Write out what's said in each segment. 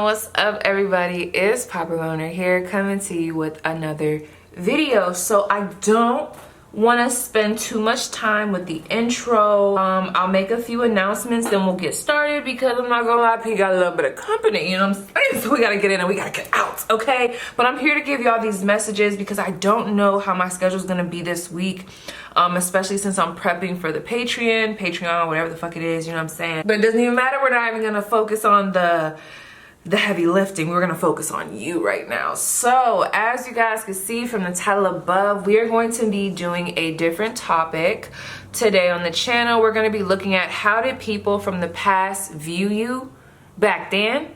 what's up everybody? It's Papa Loner here, coming to you with another video. So I don't want to spend too much time with the intro. I'll make a few announcements, then we'll get started, because I'm not gonna lie, P got a little bit of company, you know what I'm saying? So we gotta get in and we gotta get out, okay? But I'm here to give y'all these messages because I don't know how my schedule's gonna be this week, especially since I'm prepping for the Patreon, whatever the fuck it is, you know what I'm saying? But it doesn't even matter. We're not even gonna focus on the heavy lifting. We're gonna focus on you right now. So as you guys can see from the title above, we are going to be doing a different topic today on the channel. We're gonna be looking at how did people from the past view you back then,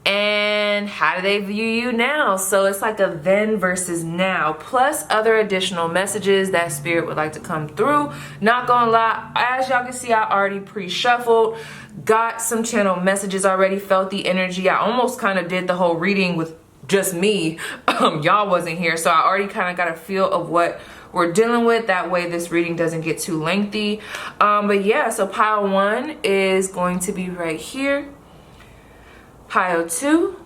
and how do they view you now? So it's like a then versus now, plus other additional messages that Spirit would like to come through. Not gonna lie, as y'all can see, I already pre-shuffled, got some channel messages already, felt the energy. I almost kind of did the whole reading with just me. Y'all wasn't here, so I already kind of got a feel of what we're dealing with. That way this reading doesn't get too lengthy. But yeah, so pile 1 is going to be right here, pile 2,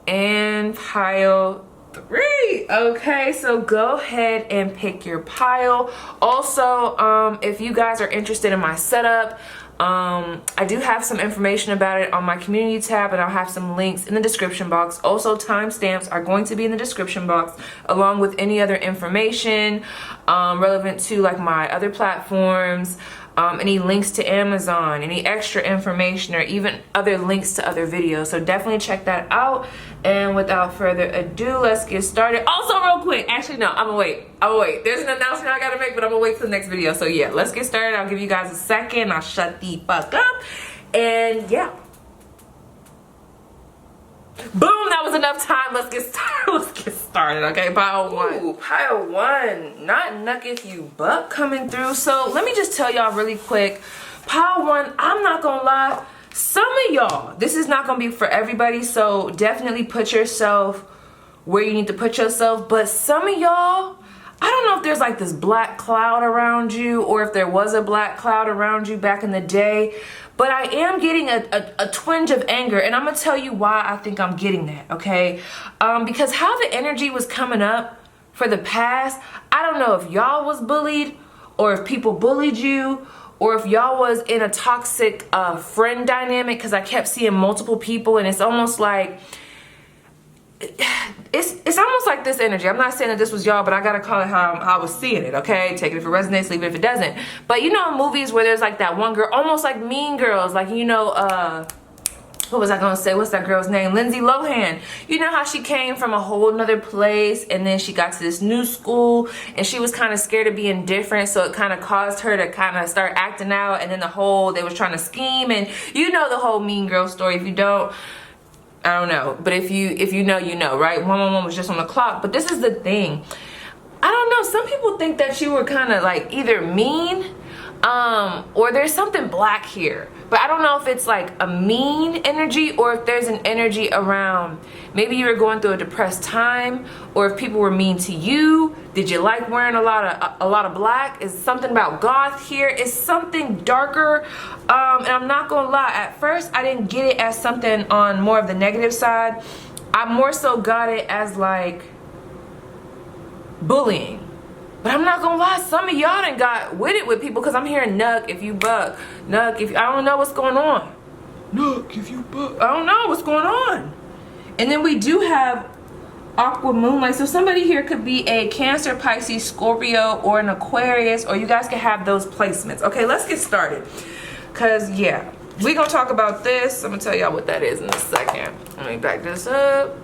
and pile 3. Okay, so go ahead and pick your pile. Also, if you guys are interested in my setup, I do have some information about it on my community tab, and I'll have some links in the description box. Also, timestamps are going to be in the description box, along with any other information relevant to like my other platforms, any links to Amazon, any extra information, or even other links to other videos. So definitely check that out. And without further ado, let's get started. Also, real quick, actually no, I'm gonna wait. There's an announcement I gotta make, but I'm gonna wait for the next video. So yeah, let's get started. I'll give you guys a second. I'll shut the fuck up. And yeah. Boom, that was enough time. Let's get started. Okay, pile 1. Ooh, pile 1. Not Nuck If You Buck coming through. So let me just tell y'all really quick. Pile 1, I'm not gonna lie, some of y'all, this is not gonna be for everybody, so definitely put yourself where you need to put yourself. But some of y'all, I don't know if there's like this black cloud around you, or if there was a black cloud around you back in the day, but I am getting a twinge of anger, and I'm gonna tell you why I think I'm getting that, okay? Because how the energy was coming up for the past, I don't know if y'all was bullied, or if people bullied you, or if y'all was in a toxic friend dynamic, because I kept seeing multiple people, and it's almost like, it's almost like this energy. I'm not saying that this was y'all, but I gotta call it how I was seeing it, okay? Take it if it resonates, leave it if it doesn't. But you know, movies where there's like that one girl, almost like Mean Girls, like, you know, what was I gonna say? What's that girl's name? Lindsay Lohan. You know how she came from a whole nother place, and then she got to this new school, and she was kind of scared of being different, so it kind of caused her to kind of start acting out, and then they was trying to scheme, and you know the whole Mean Girl story. If you don't, I don't know, but if you know, you know, right? 111 was just on the clock. But this is the thing, I don't know, some people think that you were kind of like either mean, or there's something black here, but I don't know if it's like a mean energy, or if there's an energy around maybe you were going through a depressed time, or if people were mean to you. Did you like wearing a lot of black? Is something about goth here? Is something darker? And I'm not gonna lie, at first I didn't get it as something on more of the negative side. I more so got it as like bullying. But I'm not gonna lie, some of y'all done got with it with people, because I'm hearing Nuck If You Buck, Nuck If you, I don't know what's going on. Nuck If You Buck, I don't know what's going on. And then we do have Aqua Moonlight. So somebody here could be a Cancer, Pisces, Scorpio, or an Aquarius, or you guys can have those placements. Okay, let's get started. Cause yeah, we gonna talk about this. I'm gonna tell y'all what that is in a second. Let me back this up.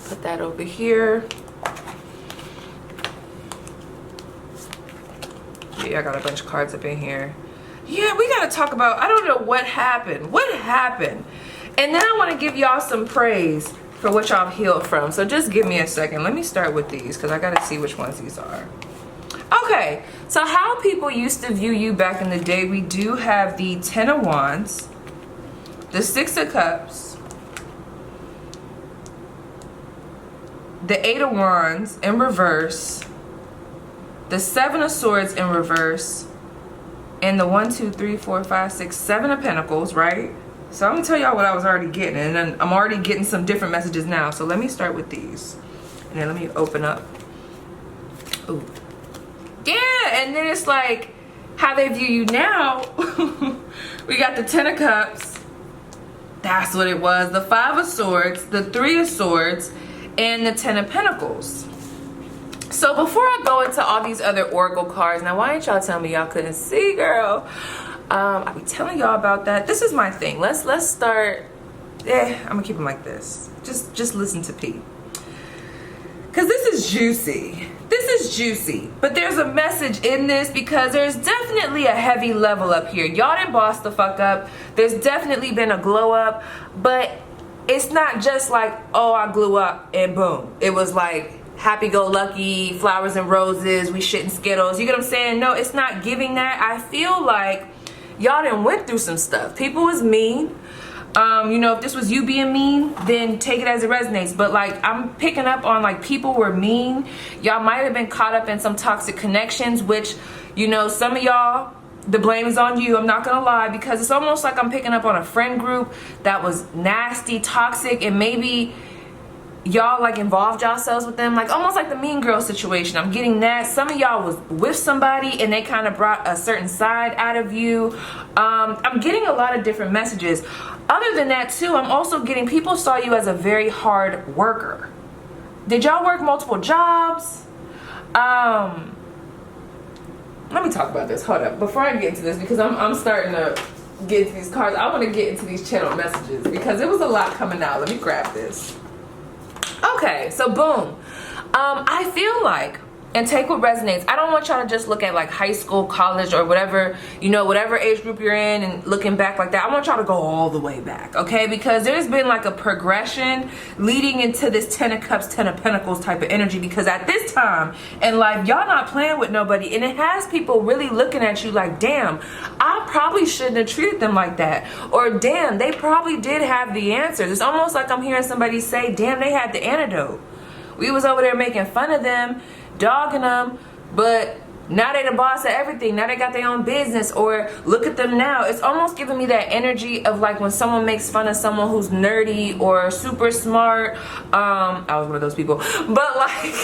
Put that over here. Yeah, I got a bunch of cards up in here. Yeah, we gotta talk about, I don't know what happened. What happened? And then I wanna give y'all some praise for what y'all healed from. So just give me a second. Let me start with these, because I gotta see which ones these are. Okay, so how people used to view you back in the day, we do have the 10 of Wands, the 6 of Cups, the 8 of Wands in reverse, the 7 of Swords in reverse, and the 1, 2, 3, 4, 5, 6, 7 of Pentacles, right? So I'm gonna tell y'all what I was already getting, and then I'm already getting some different messages now. So let me start with these, and then let me open up. Ooh. Yeah, and then it's like how they view you now. We got the 10 of Cups. That's what it was. The 5 of Swords, the 3 of Swords, and the 10 of Pentacles. So before I go into all these other Oracle cards, now why didn't y'all tell me y'all couldn't see, girl? I'll be telling y'all about that. This is my thing. Let's start. I'm gonna keep them like this. Just listen to P. Cause this is juicy. This is juicy. But there's a message in this because there's definitely a heavy level up here. Y'all didn't boss the fuck up. There's definitely been a glow up, but it's not just like, oh, I glue up and boom. It was like happy-go-lucky, flowers and roses, we shitting Skittles. You get what I'm saying? No, it's not giving that. I feel like y'all done went through some stuff. People was mean. You know, if this was you being mean, then take it as it resonates. But like, I'm picking up on like people were mean. Y'all might have been caught up in some toxic connections, which, you know, some of y'all, the blame is on you. I'm not gonna lie, because it's almost like I'm picking up on a friend group that was nasty, toxic, and maybe y'all like involved yourselves with them, like almost like the mean girl situation. I'm getting that. Some of y'all was with somebody and they kind of brought a certain side out of you. I'm getting a lot of different messages. Other than that too, I'm also getting people saw you as a very hard worker. Did y'all work multiple jobs? Let me talk about this. Hold up. Before I get into this, because I'm starting to get into these cards, I want to get into these channel messages because it was a lot coming out. Let me grab this. Okay, so boom. I feel like, and take what resonates, I don't want y'all to just look at like high school, college, or whatever, you know, whatever age group you're in and looking back like that. I want y'all to go all the way back, okay? Because there's been like a progression leading into this 10 of Cups, 10 of Pentacles type of energy, because at this time in life, y'all not playing with nobody, and it has people really looking at you like, damn, I probably shouldn't have treated them like that, or damn, they probably did have the answers. It's almost like I'm hearing somebody say, damn, they had the antidote. We was over there making fun of them, dogging them, but now they the boss of everything. Now they got their own business, or look at them now. It's almost giving me that energy of like when someone makes fun of someone who's nerdy or super smart. I was one of those people, but like,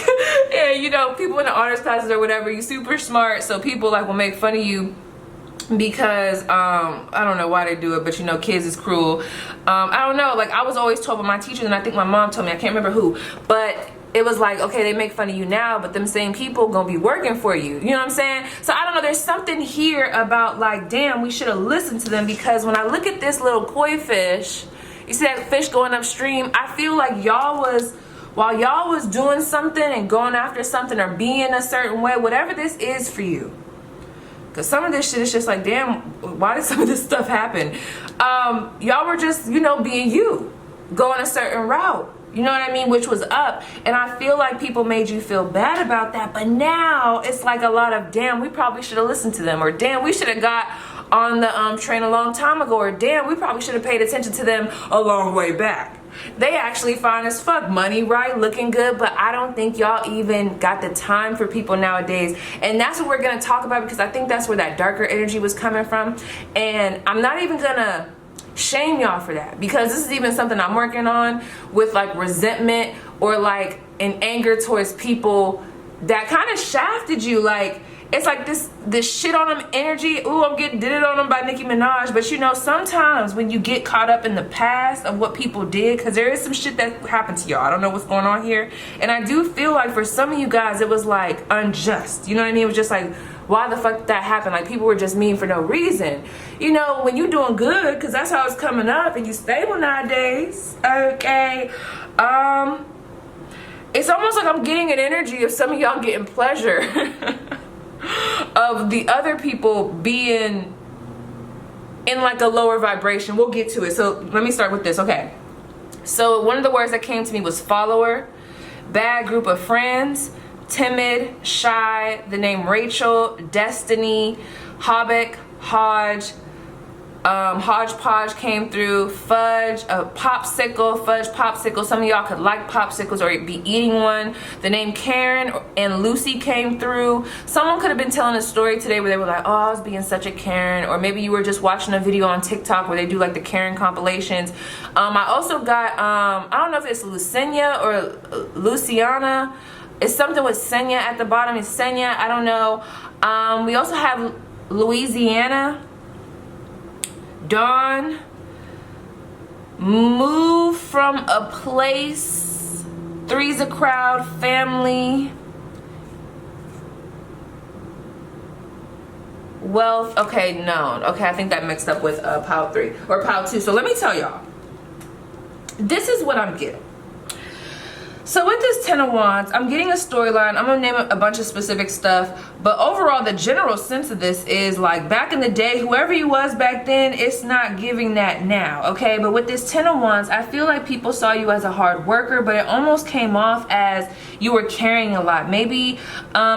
yeah, you know, people in the honors classes or whatever, you super smart, so people like will make fun of you because I don't know why they do it, but you know, kids is cruel. I don't know, like I was always told by my teachers, and I think my mom told me, I can't remember who, but it was like, okay, they make fun of you now, but them same people gonna be working for you. You know what I'm saying? So I don't know, there's something here about like, damn, we should have listened to them, because when I look at this little koi fish, you see that fish going upstream, I feel like y'all was, while y'all was doing something and going after something or being a certain way, whatever this is for you, because some of this shit is just like, damn, why did some of this stuff happen? Y'all were just, you know, being you, going a certain route. You know what I mean? Which was up. And I feel like people made you feel bad about that. But now it's like a lot of, damn, we probably should have listened to them. Or damn, we should have got on the train a long time ago. Or damn, we probably should have paid attention to them a long way back. They actually fine as fuck. Money right, looking good. But I don't think y'all even got the time for people nowadays. And that's what we're going to talk about, because I think that's where that darker energy was coming from. And I'm not even going to shame y'all for that, because this is even something I'm working on with like resentment or like an anger towards people that kind of shafted you. Like it's like this shit on them energy. Ooh, I'm getting did it on them by Nicki Minaj. But you know, sometimes when you get caught up in the past of what people did, because there is some shit that happened to y'all, I don't know what's going on here, and I do feel like for some of you guys it was like unjust. You know what I mean? It was just like, why the fuck did that happen? Like people were just mean for no reason. You know, when you doing good, because that's how it's coming up, and you stable nowadays, okay, it's almost like I'm getting an energy of some of y'all getting pleasure of the other people being in like a lower vibration. We'll get to it. So let me start with this. Okay, so one of the words that came to me was follower, bad group of friends, timid, shy, the name Rachel, Destiny, Hobbick, Hodge, Hodgepodge came through, fudge, a popsicle, fudge popsicle. Some of y'all could like popsicles or be eating one. The name Karen and Lucy came through. Someone could have been telling a story today where they were like, oh, I was being such a Karen. Or maybe you were just watching a video on TikTok where they do like the Karen compilations. I also got, I don't know if it's Lucinia or Luciana. It's something with Senya at the bottom. It's Senya, I don't know. We also have Louisiana. Dawn, move from a place, three's a crowd, family, wealth. Okay, no. Okay, I think that mixed up with pile 3 or pile 2. So let me tell y'all, this is what I'm getting. So with this 10 of Wands, I'm getting a storyline. I'm gonna name a bunch of specific stuff, but overall the general sense of this is like back in the day, whoever you was back then, it's not giving that now, okay? But with this 10 of Wands, I feel like people saw you as a hard worker, but it almost came off as you were carrying a lot. Maybe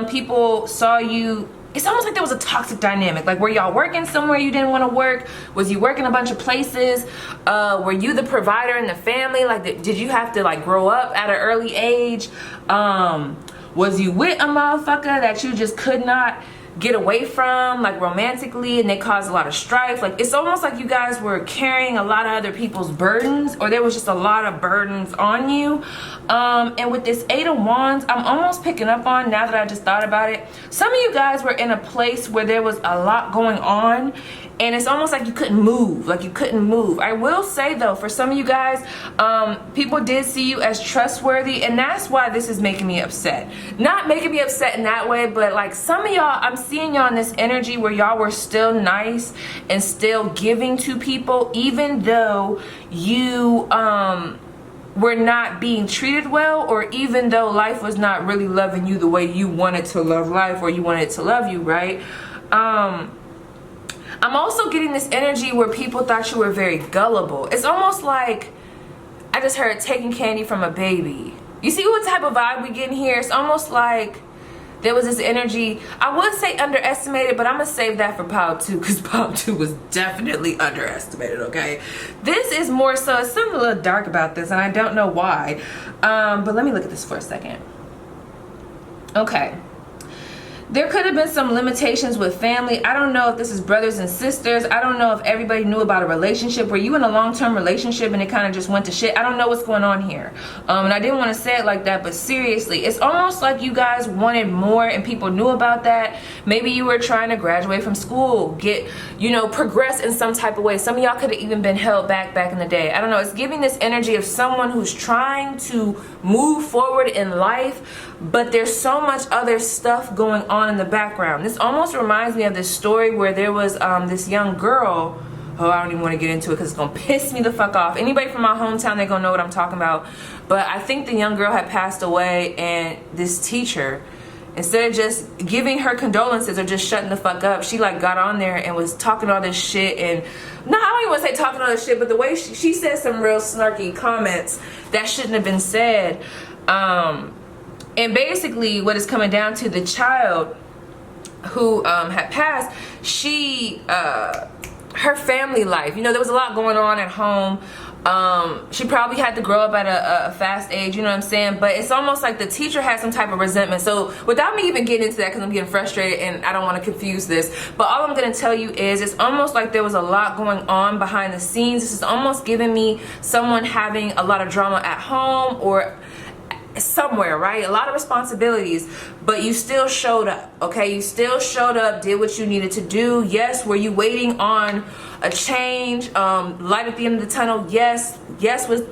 people saw you, it's almost like there was a toxic dynamic. Like, were y'all working somewhere you didn't want to work? Was you working a bunch of places? Were you the provider in the family? Like, did you have to like grow up at an early age? Was you with a motherfucker that you just could not get away from, like romantically, and they caused a lot of strife? Like, it's almost like you guys were carrying a lot of other people's burdens, or there was just a lot of burdens on you. And with this 8 of Wands, I'm almost picking up on, now that I just thought about it, some of you guys were in a place where there was a lot going on, and it's almost like you couldn't move. Like, you couldn't move. I will say though, for some of you guys, people did see you as trustworthy, and that's why this is making me upset. Not making me upset in that way, but like some of y'all, I'm seeing y'all in this energy where y'all were still nice and still giving to people, even though you were not being treated well, or even though life was not really loving you the way you wanted to love life, or you wanted it to love you, right? I'm also getting this energy where people thought you were very gullible. It's almost like, I just heard taking candy from a baby. You see what type of vibe we getting here? It's almost like there was this energy, I would say underestimated, but I'm gonna save that for pile 2, because pile 2 was definitely underestimated, okay? This is more so, it's something a little dark about this, and I don't know why. But let me look at this for a second. Okay. There could have been some limitations with family. I don't know if this is brothers and sisters. I don't know if everybody knew about a relationship. Were you in a long-term relationship and it kind of just went to shit? I don't know what's going on here. And I didn't want to say it like that, but seriously, it's almost like you guys wanted more and people knew about that. Maybe you were trying to graduate from school, get, you know, progress in some type of way. Some of y'all could have even been held back in the day. I don't know. It's giving this energy of someone who's trying to move forward in life, but there's so much other stuff going on in the background. This almost reminds me of this story where there was this young girl. Oh, I don't even want to get into it because it's gonna piss me the fuck off. Anybody from my hometown, they're gonna know what I'm talking about. But I think the young girl had passed away, and this teacher, instead of just giving her condolences or just shutting the fuck up, she like got on there and was talking all this shit. And no, I don't even want to say talking all this shit, but the way she said some real snarky comments that shouldn't have been said. And basically what it's coming down to, the child who had passed, she, her family life, you know, there was a lot going on at home. She probably had to grow up at a fast age, you know what I'm saying? But it's almost like the teacher had some type of resentment. So without me even getting into that, because I'm getting frustrated and I don't want to confuse this, but all I'm going to tell you is it's almost like there was a lot going on behind the scenes. This is almost giving me someone having a lot of drama at home or somewhere, right? A lot of responsibilities, but you still showed up, okay? You still showed up, did what you needed to do. Yes, were you waiting on a change, light at the end of the tunnel? Yes.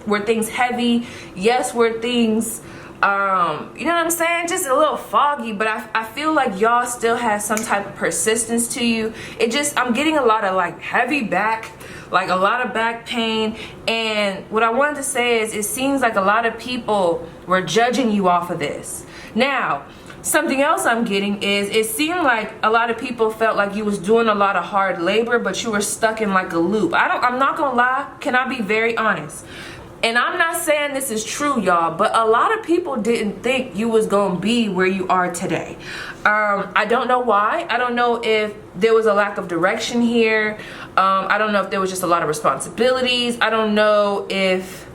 Were things heavy? Yes, were things, you know what I'm saying? Just a little foggy, but I feel like y'all still have some type of persistence to you. It just, I'm getting a lot of like heavy back, like a lot of back pain. And what I wanted to say is, it seems like a lot of people were judging you off of this. Now, something else I'm getting is, it seemed like a lot of people felt like you was doing a lot of hard labor, but you were stuck in like a loop. I'm not gonna lie, can I be very honest? And I'm not saying this is true, y'all, but a lot of people didn't think you was gonna be where you are today. I don't know why. I don't know if there was a lack of direction here. I don't know if there was just a lot of responsibilities. I don't know if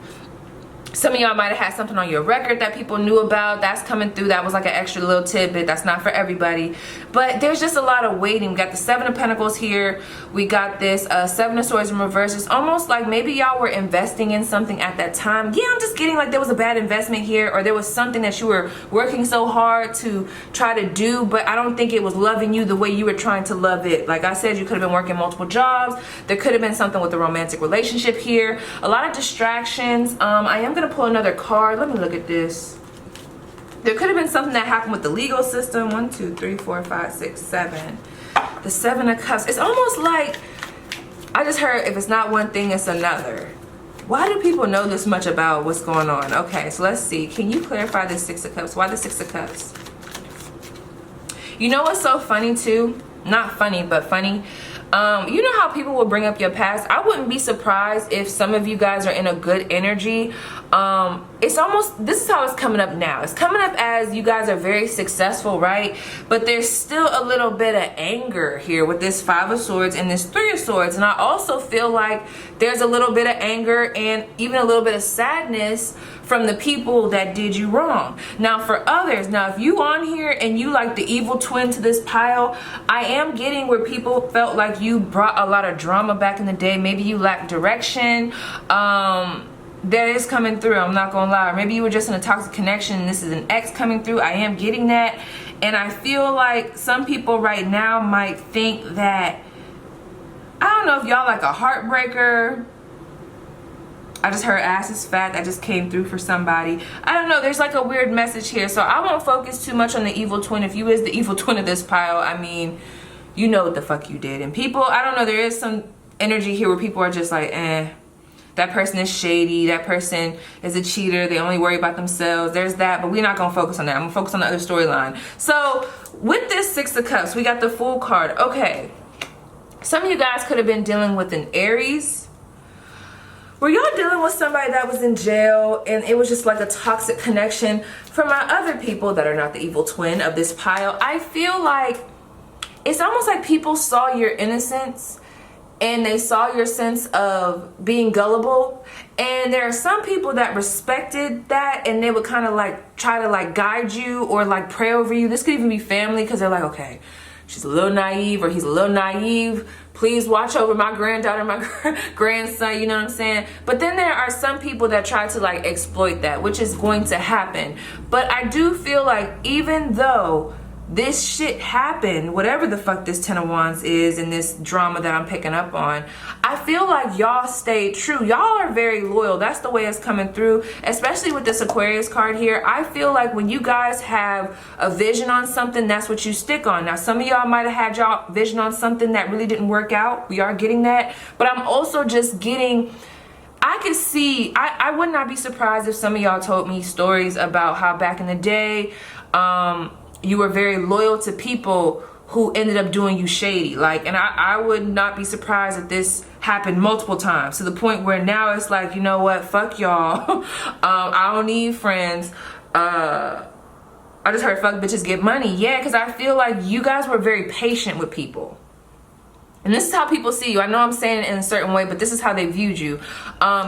some of y'all might have had something on your record that people knew about. That's coming through. That was like an extra little tidbit. That's not for everybody. But there's just a lot of waiting. We got the Seven of Pentacles here. We got this Seven of Swords in reverse. It's almost like maybe y'all were investing in something at that time. Yeah, I'm just getting like there was a bad investment here, or there was something that you were working so hard to try to do, but I don't think it was loving you the way you were trying to love it. Like I said, you could have been working multiple jobs. There could have been something with a romantic relationship here. A lot of distractions. I am going to pull another card. Let me look at this. There could have been something that happened with the legal system. 1, 2, 3, 4, 5, 6, 7. The Seven of Cups. It's almost like I just heard if it's not one thing, it's another. Why do people know this much about what's going on? Okay, so let's see. Can you clarify the Six of Cups? Why the Six of Cups? You know what's so funny too? Not funny, but funny. You know how people will bring up your past? I wouldn't be surprised if some of you guys are in a good energy. It's almost, this is how it's coming up now. It's coming up as you guys are very successful, right? But there's still a little bit of anger here with this Five of Swords and this Three of Swords. And I also feel like there's a little bit of anger and even a little bit of sadness from the people that did you wrong. Now for others, now if you on here and you like the evil twin to this pile, I am getting where people felt like you brought a lot of drama back in the day. Maybe you lacked direction. That is coming through, I'm not gonna lie. Or maybe you were just in a toxic connection and this is an ex coming through. I am getting that. And I feel like some people right now might think that, I don't know if y'all like a heartbreaker. I just heard ass is fat. That just came through for somebody. I don't know. There's like a weird message here. So I won't focus too much on the evil twin. If you is the evil twin of this pile, I mean, you know what the fuck you did. And people, I don't know. There is some energy here where people are just like, that person is shady. That person is a cheater. They only worry about themselves. There's that. But we're not going to focus on that. I'm going to focus on the other storyline. So with this Six of Cups, we got the Fool card. Okay. Some of you guys could have been dealing with an Aries. Were y'all dealing with somebody that was in jail and it was just like a toxic connection? For my other people that are not the evil twin of this pile, I feel like it's almost like people saw your innocence and they saw your sense of being gullible. And there are some people that respected that and they would kind of like try to like guide you or like pray over you. This could even be family because they're like, okay, she's a little naive or he's a little naive. Please watch over my granddaughter, my grandson, you know what I'm saying? But then there are some people that try to like exploit that, which is going to happen. But I do feel like even though this shit happened, whatever the fuck this Ten of Wands is and this drama that I'm picking up on, I feel like y'all stayed true. Y'all are very loyal. That's the way it's coming through, especially with this Aquarius card here. I feel like when you guys have a vision on something, that's what you stick on. Now, some of y'all might have had y'all vision on something that really didn't work out. We are getting that. But I'm also just getting, I could see, I would not be surprised if some of y'all told me stories about how back in the day, you were very loyal to people who ended up doing you shady. Like, and I would not be surprised if this happened multiple times to the point where now it's like, you know what, fuck y'all. I don't need friends. I just heard fuck bitches get money. Yeah, because I feel like you guys were very patient with people. And this is how people see you. I know I'm saying it in a certain way, but this is how they viewed you.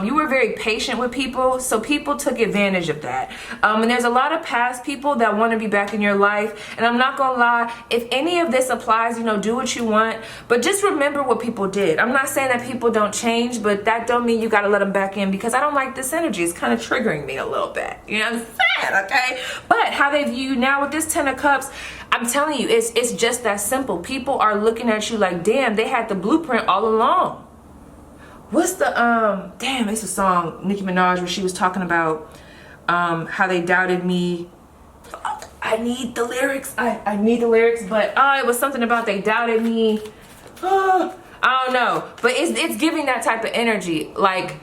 You were very patient with people, so people took advantage of that. And there's a lot of past people that want to be back in your life. And I'm not gonna lie, if any of this applies, you know, do what you want. But just remember what people did. I'm not saying that people don't change, but that don't mean you gotta let them back in because I don't like this energy. It's kind of triggering me a little bit. You know what I'm saying, okay? But how they view you now with this Ten of Cups, I'm telling you, it's just that simple. People are looking at you like, damn, they had the blueprint all along. What's the, damn, it's a song, Nicki Minaj, where she was talking about how they doubted me. I need the lyrics. I need the lyrics, but it was something about they doubted me. I don't know. But it's giving that type of energy. Like,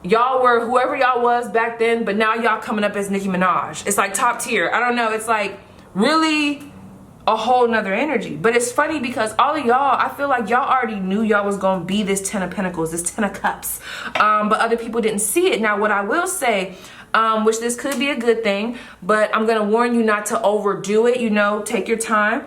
y'all were whoever y'all was back then, but now y'all coming up as Nicki Minaj. It's like top tier. I don't know. It's like really a whole nother energy. But it's funny because all of y'all, I feel like y'all already knew y'all was gonna be this Ten of Pentacles, this Ten of Cups, but other people didn't see it. Now what I will say, which this could be a good thing, but I'm gonna warn you not to overdo it. You know, take your time.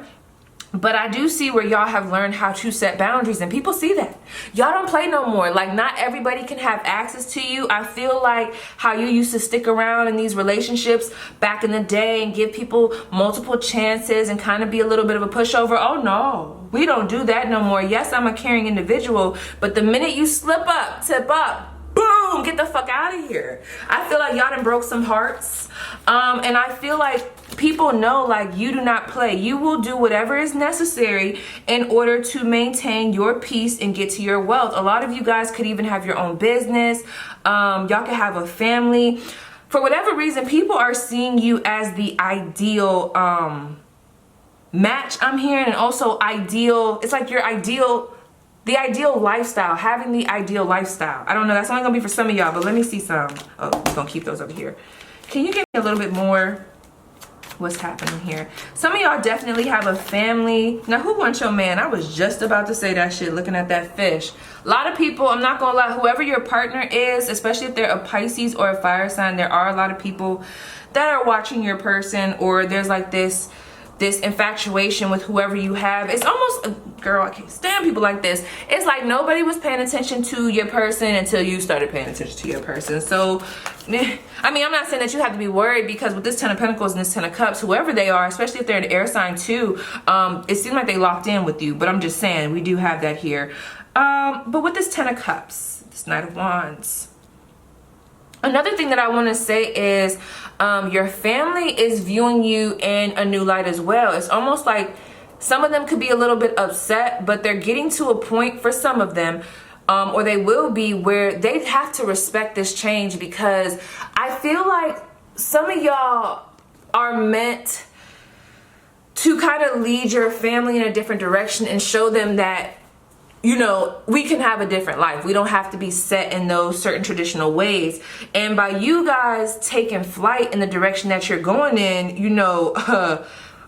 But I do see where y'all have learned how to set boundaries, and people see that. Y'all don't play no more. Like, not everybody can have access to you. I feel like how you used to stick around in these relationships back in the day and give people multiple chances and kind of be a little bit of a pushover. Oh no, we don't do that no more. Yes, I'm a caring individual, but the minute you slip up, tip up, boom, get the fuck out of here. I feel like y'all done broke some hearts. And I feel like people know, like, you do not play. You will do whatever is necessary in order to maintain your peace and get to your wealth. A lot of you guys could even have your own business. Y'all could have a family. For whatever reason, people are seeing you as the ideal match, I'm hearing, and also ideal. It's like your ideal, the ideal lifestyle, having the ideal lifestyle. I don't know, that's only gonna be for some of y'all, but let me see some. Oh, I'm gonna keep those over here. Can you give me a little bit more? What's happening here? Some of y'all definitely have a family. Now, who wants your man? I was just about to say that shit looking at that fish. A lot of people, I'm not gonna lie, whoever your partner is, especially if they're a Pisces or a fire sign, there are a lot of people that are watching your person, or there's like this infatuation with whoever you have. It's almost, girl, I can't stand people like this. It's like nobody was paying attention to your person until you started paying attention to your person. So, I mean, I'm not saying that you have to be worried, because with this 10 of Pentacles and this 10 of Cups, whoever they are, especially if they're an air sign too, it seems like they locked in with you. But I'm just saying, we do have that here. But with this 10 of Cups, this Knight of Wands, another thing that I want to say is your family is viewing you in a new light as well. It's almost like some of them could be a little bit upset, but they're getting to a point for some of them, or they will be, where they have to respect this change, because I feel like some of y'all are meant to kind of lead your family in a different direction and show them that, you know, we can have a different life. We don't have to be set in those certain traditional ways. And by you guys taking flight in the direction that you're going in, you know,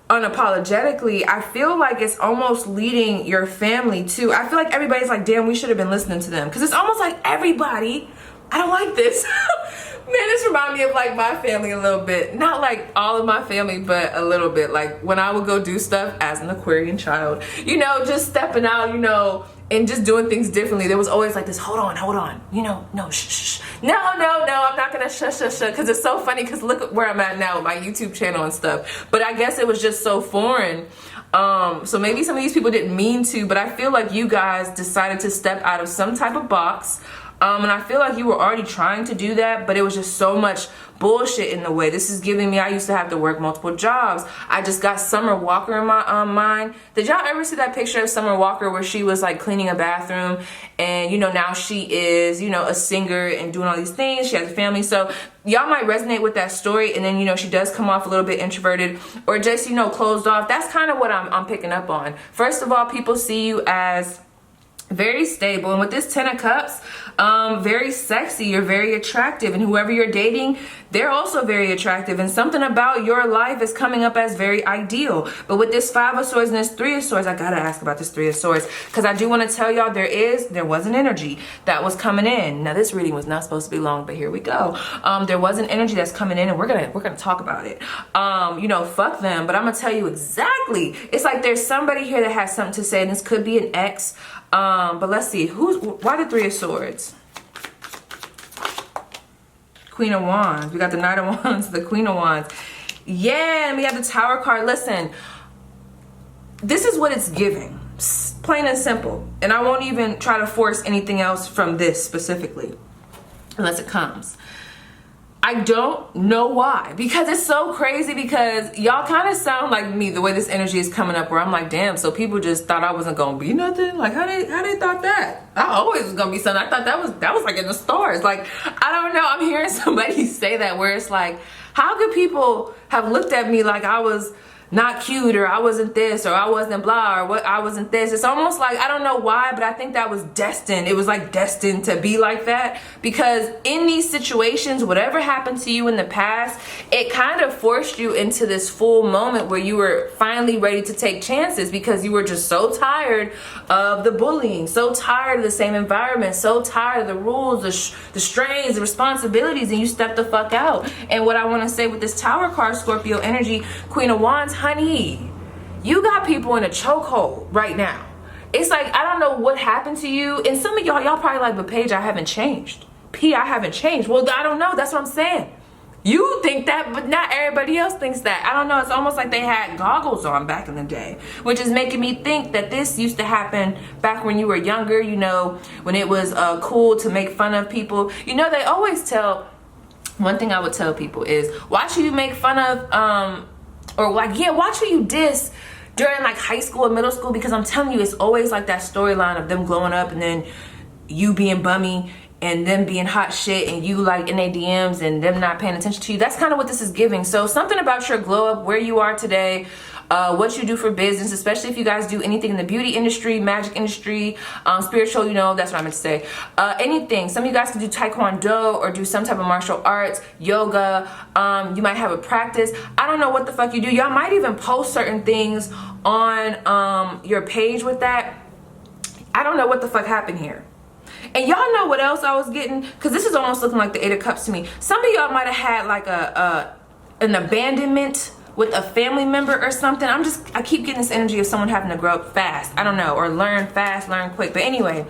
unapologetically, I feel like it's almost leading your family too. I feel like everybody's like, damn, we should have been listening to them. Because it's almost like everybody, I don't like this. Man, this reminds me of like my family a little bit. Not like all of my family, but a little bit. Like when I would go do stuff as an Aquarian child, you know, just stepping out, you know, and just doing things differently. There was always like this, hold on, you know, no, shh. No, I'm not gonna shush, because it's so funny, because look at where I'm at now with my YouTube channel and stuff. But I guess it was just so foreign. So maybe some of these people didn't mean to, but I feel like you guys decided to step out of some type of box. And I feel like you were already trying to do that, but it was just so much bullshit in the way. This is giving me, I used to have to work multiple jobs. I just got Summer Walker in my mind. Did y'all ever see that picture of Summer Walker where she was like cleaning a bathroom, and you know, now she is, you know, a singer and doing all these things. She has a family. So y'all might resonate with that story. And then, you know, she does come off a little bit introverted or just, you know, closed off. That's kind of what I'm picking up on. First of all, people see you as very stable, and with this 10 of Cups, very sexy. You're very attractive, and whoever you're dating, they're also very attractive, and something about your life is coming up as very ideal. But with this 5 of Swords and this 3 of Swords, I gotta ask about this 3 of Swords, because I do want to tell y'all there was an energy that was coming in. Now this reading was not supposed to be long, but here we go. There was an energy that's coming in, and we're gonna talk about it. You know, fuck them, but I'm gonna tell you exactly. It's like there's somebody here that has something to say, and this could be an ex. But let's see, why the 3 of Swords? Queen of Wands. We got the Knight of Wands, the Queen of Wands. Yeah, and we have the Tower card. Listen, this is what it's giving. Plain and simple. And I won't even try to force anything else from this specifically, unless it comes. I don't know why, because it's so crazy, because y'all kind of sound like me the way this energy is coming up, where I'm like, damn, so people just thought I wasn't gonna be nothing. Like how they thought that? I always was gonna be something. I thought that was like in the stars. Like, I don't know, I'm hearing somebody say that, where it's like, how could people have looked at me like I was not cute, or I wasn't this, or I wasn't blah, or what, I wasn't this. It's almost like, I don't know why, but I think that was destined. It was like destined to be like that, because in these situations, whatever happened to you in the past, it kind of forced you into this full moment where you were finally ready to take chances, because you were just so tired of the bullying, so tired of the same environment, so tired of the rules, the strains, the responsibilities, and you stepped the fuck out. And what I want to say with this Tower card, Scorpio energy, Queen of Wands, honey, you got people in a chokehold right now. It's like, I don't know what happened to you. And some of y'all probably like, but Paige, I haven't changed. P, I haven't changed. Well, I don't know. That's what I'm saying. You think that, but not everybody else thinks that. I don't know. It's almost like they had goggles on back in the day, which is making me think that this used to happen back when you were younger, you know, when it was cool to make fun of people. You know, they always tell, one thing I would tell people is, watch who you make fun of, or like, yeah, watch who you diss during like high school or middle school, because I'm telling you, it's always like that storyline of them glowing up and then you being bummy and them being hot shit and you like in their DMs and them not paying attention to you. That's kind of what this is giving. So something about your glow up, where you are today, what you do for business, especially if you guys do anything in the beauty industry, magic industry, spiritual, you know, that's what I meant to say. Anything. Some of you guys can do taekwondo or do some type of martial arts, yoga. You might have a practice. I don't know what the fuck you do. Y'all might even post certain things on your page with that. I don't know what the fuck happened here. And y'all know what else I was getting? Because this is almost looking like the Eight of Cups to me. Some of y'all might have had like an abandonment with a family member or something. I keep getting this energy of someone having to grow up fast. I don't know, or learn fast, learn quick. But anyway,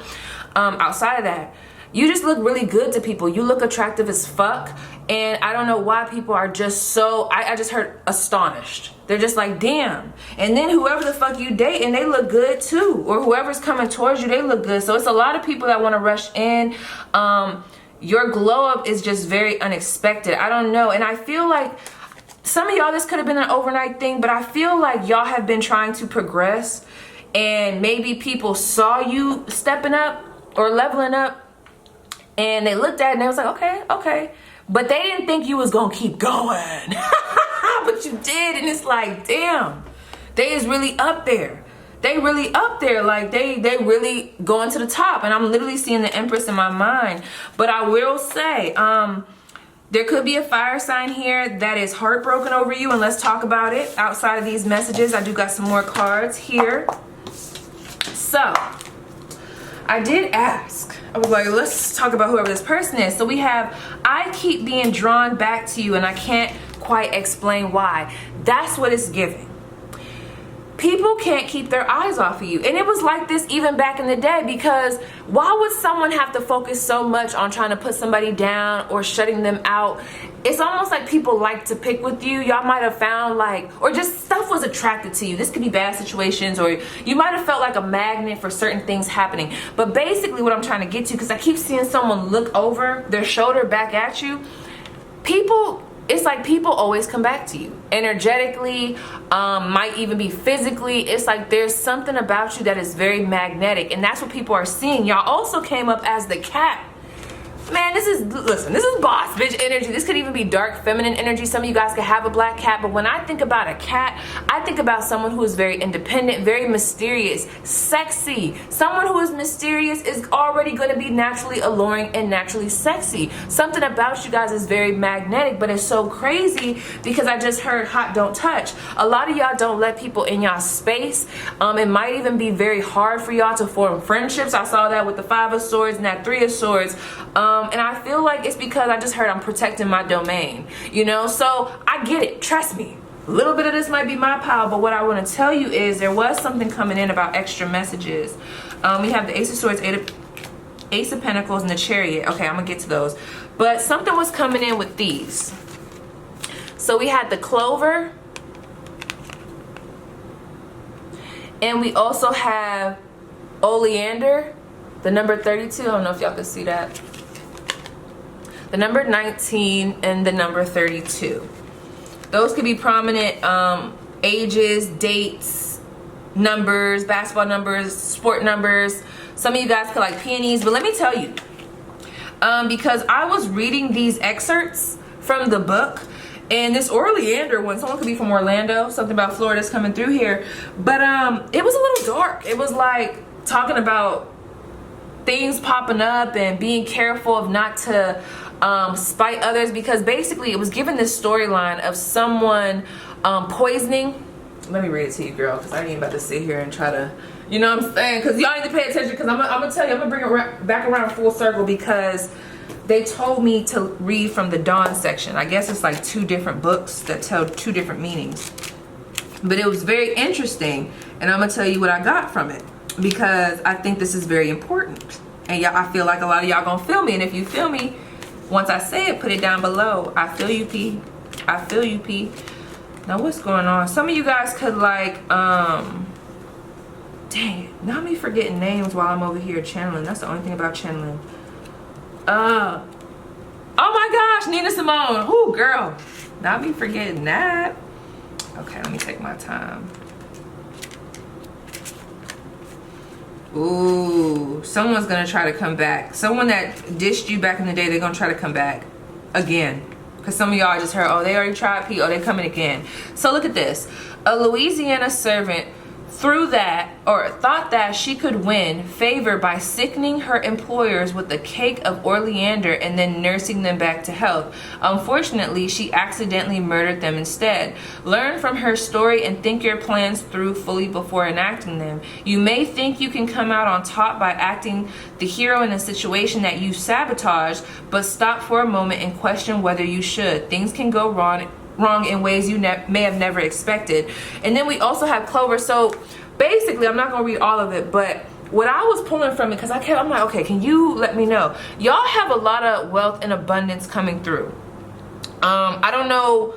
outside of that, you just look really good to people. You look attractive as fuck. And I don't know why people are just so, I just heard astonished. They're just like, damn. And then whoever the fuck you date, and they look good too. Or whoever's coming towards you, they look good. So it's a lot of people that want to rush in. Your glow up is just very unexpected. I don't know. And I feel like some of y'all, this could have been an overnight thing, but I feel like y'all have been trying to progress. And maybe people saw you stepping up or leveling up. And they looked at it and they was like, okay, okay. But they didn't think you was gonna keep going. But you did, and it's like, damn, they is really up there. They really up there, like they really going to the top. And I'm literally seeing the Empress in my mind. But I will say, there could be a fire sign here that is heartbroken over you, and let's talk about it outside of these messages. I do got some more cards here. So, I did ask. I was like, let's talk about whoever this person is. So we have, I keep being drawn back to you and I can't quite explain why. That's what it's giving. People can't keep their eyes off of you. And it was like this even back in the day, because why would someone have to focus so much on trying to put somebody down or shutting them out? It's almost like people like to pick with you. Y'all might have found like, or just stuff was attracted to you. This could be bad situations, or you might have felt like a magnet for certain things happening. But basically what I'm trying to get to, because I keep seeing someone look over their shoulder back at you, people, it's like people always come back to you energetically, might even be physically. It's like there's something about you that is very magnetic, and that's what people are seeing. Y'all also came up as the cat. Man, this is, listen, this is boss bitch energy. This could even be dark feminine energy. Some of you guys could have a black cat, but when I think about a cat, I think about someone who is very independent, very mysterious, sexy. Someone who is mysterious is already going to be naturally alluring and naturally sexy. Something about you guys is very magnetic, but it's so crazy because I just heard hot don't touch. A lot of y'all don't let people in y'all space. It might even be very hard for y'all to form friendships. I saw that with the Five of Swords and that Three of Swords. And I feel like it's because I just heard I'm protecting my domain, you know? So I get it, trust me. A little bit of this might be my pile, but what I want to tell you is there was something coming in about extra messages. We have the Ace of Swords, Ace of Pentacles, and the Chariot. Okay, I'm gonna get to those. But something was coming in with these. So we had the Clover. And we also have Oleander, the number 32. I don't know if y'all can see that. The number 19 and the number 32. Those could be prominent ages, dates, numbers, basketball numbers, sport numbers. Some of you guys could like peonies, but let me tell you, because I was reading these excerpts from the book, And this Oleander one, someone could be from Orlando, something about Florida's coming through here. But it was a little dark. It was like talking about things popping up and being careful of not to spite others, because basically it was given this storyline of someone poisoning. Let me read it to you, girl, because I ain't about to sit here and try to, you know what I'm saying? Because y'all need to pay attention, because I'm gonna tell you, I'm gonna bring it back around full circle, because they told me to read from the Dawn section. I guess it's like 2 different books that tell 2 different meanings. But it was very interesting, and I'm gonna tell you what I got from it, because I think this is very important. And y'all, I feel like a lot of y'all gonna feel me, and if you feel me, once I say it, put it down below. I feel you, P. I feel you, P. Now what's going on? Some of you guys could like, dang it, not me forgetting names while I'm over here channeling. That's the only thing about channeling. Oh my gosh, Nina Simone. Ooh, girl, not me forgetting that. Okay, let me take my time. Ooh, someone's gonna try to come back. Someone that dished you back in the day, they're gonna try to come back again. Because some of y'all just heard, oh, they already tried P, oh, they're coming again. So look at this. A Louisiana servant thought that she could win favor by sickening her employers with a cake of Oleander and then nursing them back to health. Unfortunately, she accidentally murdered them instead. Learn from her story and think your plans through fully before enacting them. You may think you can come out on top by acting the hero in a situation that you sabotaged, but stop for a moment and question whether you should. Things can go wrong in ways you may have never expected. And then we also have Clover. So basically, I'm not gonna read all of it, but what I was pulling from it, because I'm like, okay, can you let me know? Y'all have a lot of wealth and abundance coming through. I don't know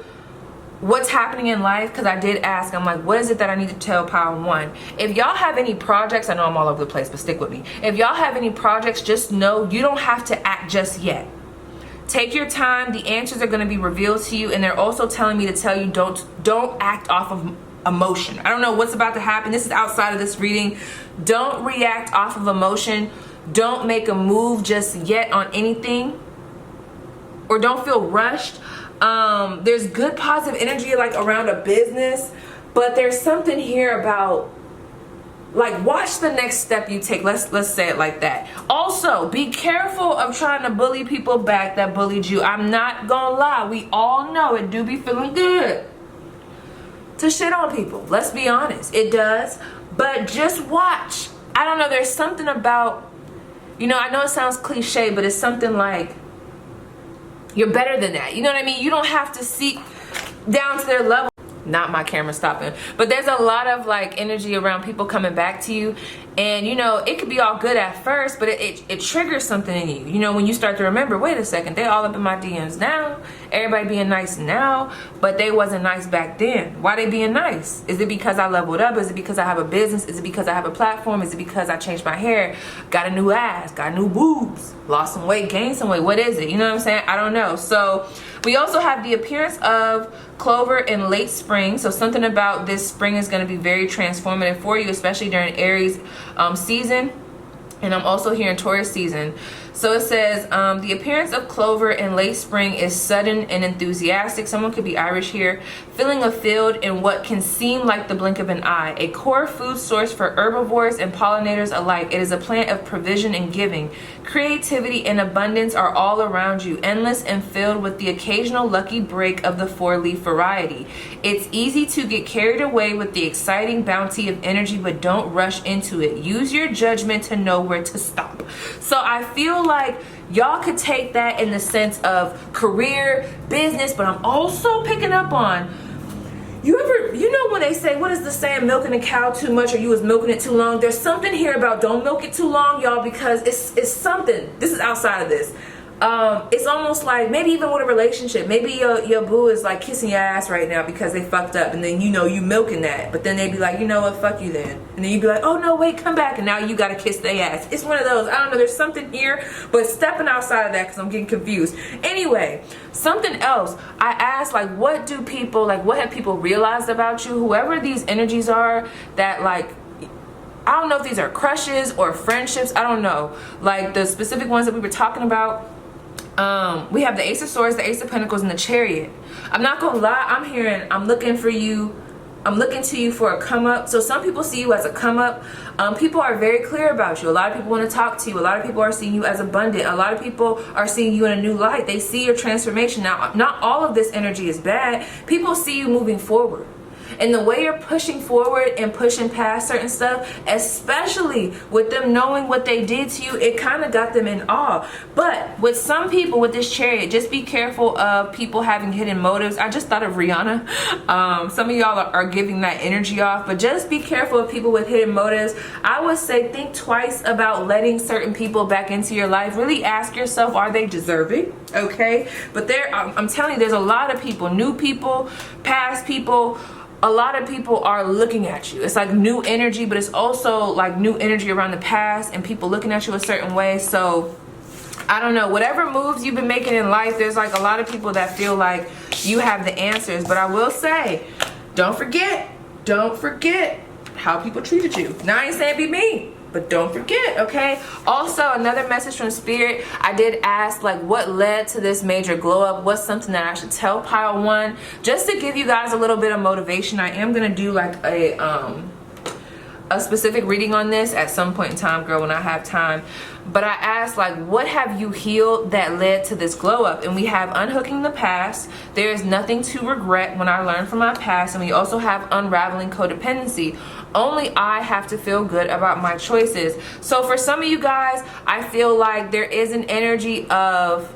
what's happening in life, because I did ask, I'm like, what is it that I need to tell Power One? If y'all have any projects, I know I'm all over the place, but stick with me. If y'all have any projects, just know you don't have to act just yet. Take your time. The answers are going to be revealed to you, and they're also telling me to tell you don't act off of emotion. I don't know what's about to happen. This is outside of this reading. Don't react off of emotion. Don't make a move just yet on anything, or don't feel rushed. There's good positive energy like around a business, but there's something here about like, watch the next step you take. Let's say it like that. Also, be careful of trying to bully people back that bullied you. I'm not gonna lie, we all know it do be feeling good to shit on people. Let's be honest, it does. But just watch. I don't know, there's something about, you know, I know it sounds cliche, but it's something like you're better than that. You know what I mean? You don't have to seek down to their level. Not my camera stopping, but there's a lot of like energy around people coming back to you, and you know, it could be all good at first, but it triggers something in you. You know, when you start to remember, wait a second, they all up in my DMs now, everybody being nice now, but they wasn't nice back then. Why they being nice? Is it because I leveled up? Is it because I have a business? Is it because I have a platform? Is it because I changed my hair, got a new ass, got new boobs, lost some weight, gained some weight? What is it? You know what I'm saying? I don't know. So we also have the appearance of Clover in late spring. So something about this spring is going to be very transformative for you, especially during Aries season. And I'm also here in Taurus season. So it says the appearance of Clover in late spring is sudden and enthusiastic. Someone could be Irish here. Filling a field in what can seem like the blink of an eye. A core food source for herbivores and pollinators alike. It is a plant of provision and giving. Creativity and abundance are all around you, endless and filled with the occasional lucky break of the 4-leaf variety. It's easy to get carried away with the exciting bounty of energy, but don't rush into it. Use your judgment to know where to stop. So I feel like y'all could take that in the sense of career, business, but I'm also picking up on, you know when they say, what is the saying, milking a cow too much or you was milking it too long? There's something here about don't milk it too long, y'all, because it's something. This is outside of this. It's almost like maybe even with a relationship, maybe your boo is like kissing your ass right now because they fucked up, and then you know you milking that, but then they be like, you know what, fuck you then, and then you be like, oh no, wait, come back, and now you gotta kiss their ass. It's one of those, I don't know, there's something here, but stepping outside of that because I'm getting confused. Anyway, something else, I asked, like, what have people realized about you? Whoever these energies are that, like, I don't know if these are crushes or friendships, I don't know, like the specific ones that we were talking about. We have the Ace of Swords, the Ace of Pentacles, and the Chariot. I'm not gonna lie, I'm looking for you. I'm looking to you for a come up. So some people see you as a come up. People are very clear about you. A lot of people want to talk to you. A lot of people are seeing you as abundant. A lot of people are seeing you in a new light. They see your transformation. Now, not all of this energy is bad. People see you moving forward. And the way you're pushing forward and pushing past certain stuff, especially with them knowing what they did to you, it kind of got them in awe. But with some people with this Chariot, just be careful of people having hidden motives. I just thought of Rihanna. Some of y'all are giving that energy off, but just be careful of people with hidden motives. I would say think twice about letting certain people back into your life. Really ask yourself, are they deserving? Okay? But I'm telling you, there's a lot of people, new people, past people. A lot of people are looking at you. It's like new energy, but it's also like new energy around the past and people looking at you a certain way. So I don't know, whatever moves you've been making in life, there's like a lot of people that feel like you have the answers. But I will say, don't forget how people treated you. Now I ain't saying be mean, but don't forget, okay? Also, another message from Spirit, I did ask like what led to this major glow up. What's something that I should tell pile 1? Just to give you guys a little bit of motivation. I am gonna do like a specific reading on this at some point in time, girl, when I have time. But I asked like, what have you healed that led to this glow up? And we have unhooking the past. There is nothing to regret when I learned from my past. And we also have unraveling codependency. Only I have to feel good about my choices. So for some of you guys, I feel like there is an energy of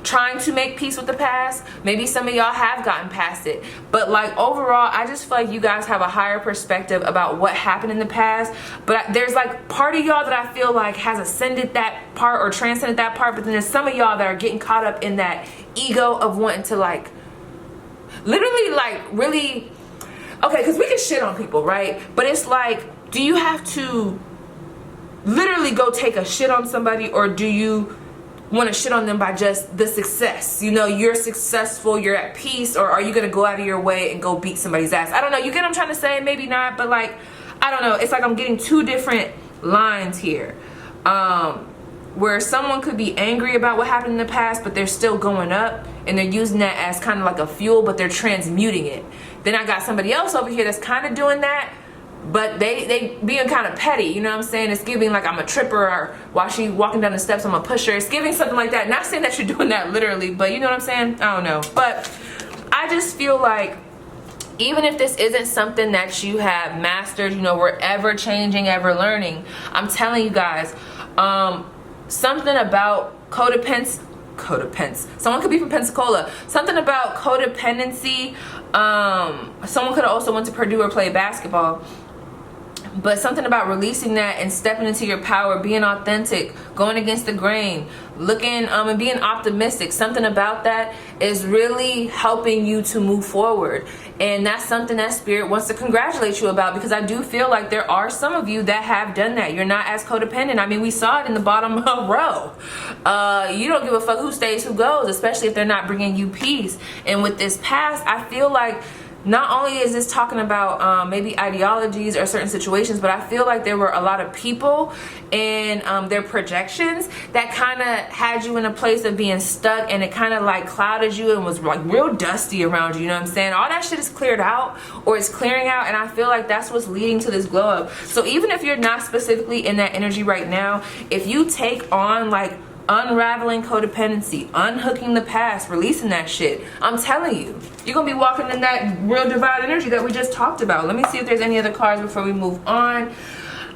trying to make peace with the past. Maybe some of y'all have gotten past it, but like overall, I just feel like you guys have a higher perspective about what happened in the past. But there's like part of y'all that I feel like has ascended that part or transcended that part, but then there's some of y'all that are getting caught up in that ego of wanting to like literally like really, okay, because we can shit on people, right? But it's like, do you have to literally go take a shit on somebody, or do you want to shit on them by just the success? You know, you're successful, you're at peace, or are you going to go out of your way and go beat somebody's ass? I don't know. You get what I'm trying to say? Maybe not, but like, I don't know. It's like I'm getting two different lines here. Where someone could be angry about what happened in the past, but they're still going up and they're using that as kind of like a fuel, but they're transmuting it. Then I got somebody else over here that's kind of doing that, but they being kind of petty, you know what I'm saying? It's giving like I'm a tripper, or while she walking down the steps I'm a pusher. It's giving something like that. Not saying that you're doing that literally, but you know what I'm saying? I don't know. But I just feel like even if this isn't something that you have mastered, you know, we're ever changing, ever learning. I'm telling you guys, something about codependency. Someone could be from Pensacola. Something about codependency. Someone could have also went to Purdue or played basketball. But something about releasing that and stepping into your power, being authentic, going against the grain, looking and being optimistic. Something about that is really helping you to move forward. And that's something that Spirit wants to congratulate you about, because I do feel like there are some of you that have done that. You're not as codependent. I mean, we saw it in the bottom row. You don't give a fuck who stays, who goes, especially if they're not bringing you peace. And with this past, I feel like not only is this talking about maybe ideologies or certain situations, but I feel like there were a lot of people and their projections that kind of had you in a place of being stuck, and it kind of like clouded you and was like real dusty around you, you know what I'm saying? All that shit is cleared out, or it's clearing out, and I feel like that's what's leading to this glow up. So even if you're not specifically in that energy right now, if you take on like unraveling codependency, unhooking the past, releasing that shit, I'm telling you, you're gonna be walking in that real divine energy that we just talked about. Let me see if there's any other cards before we move on.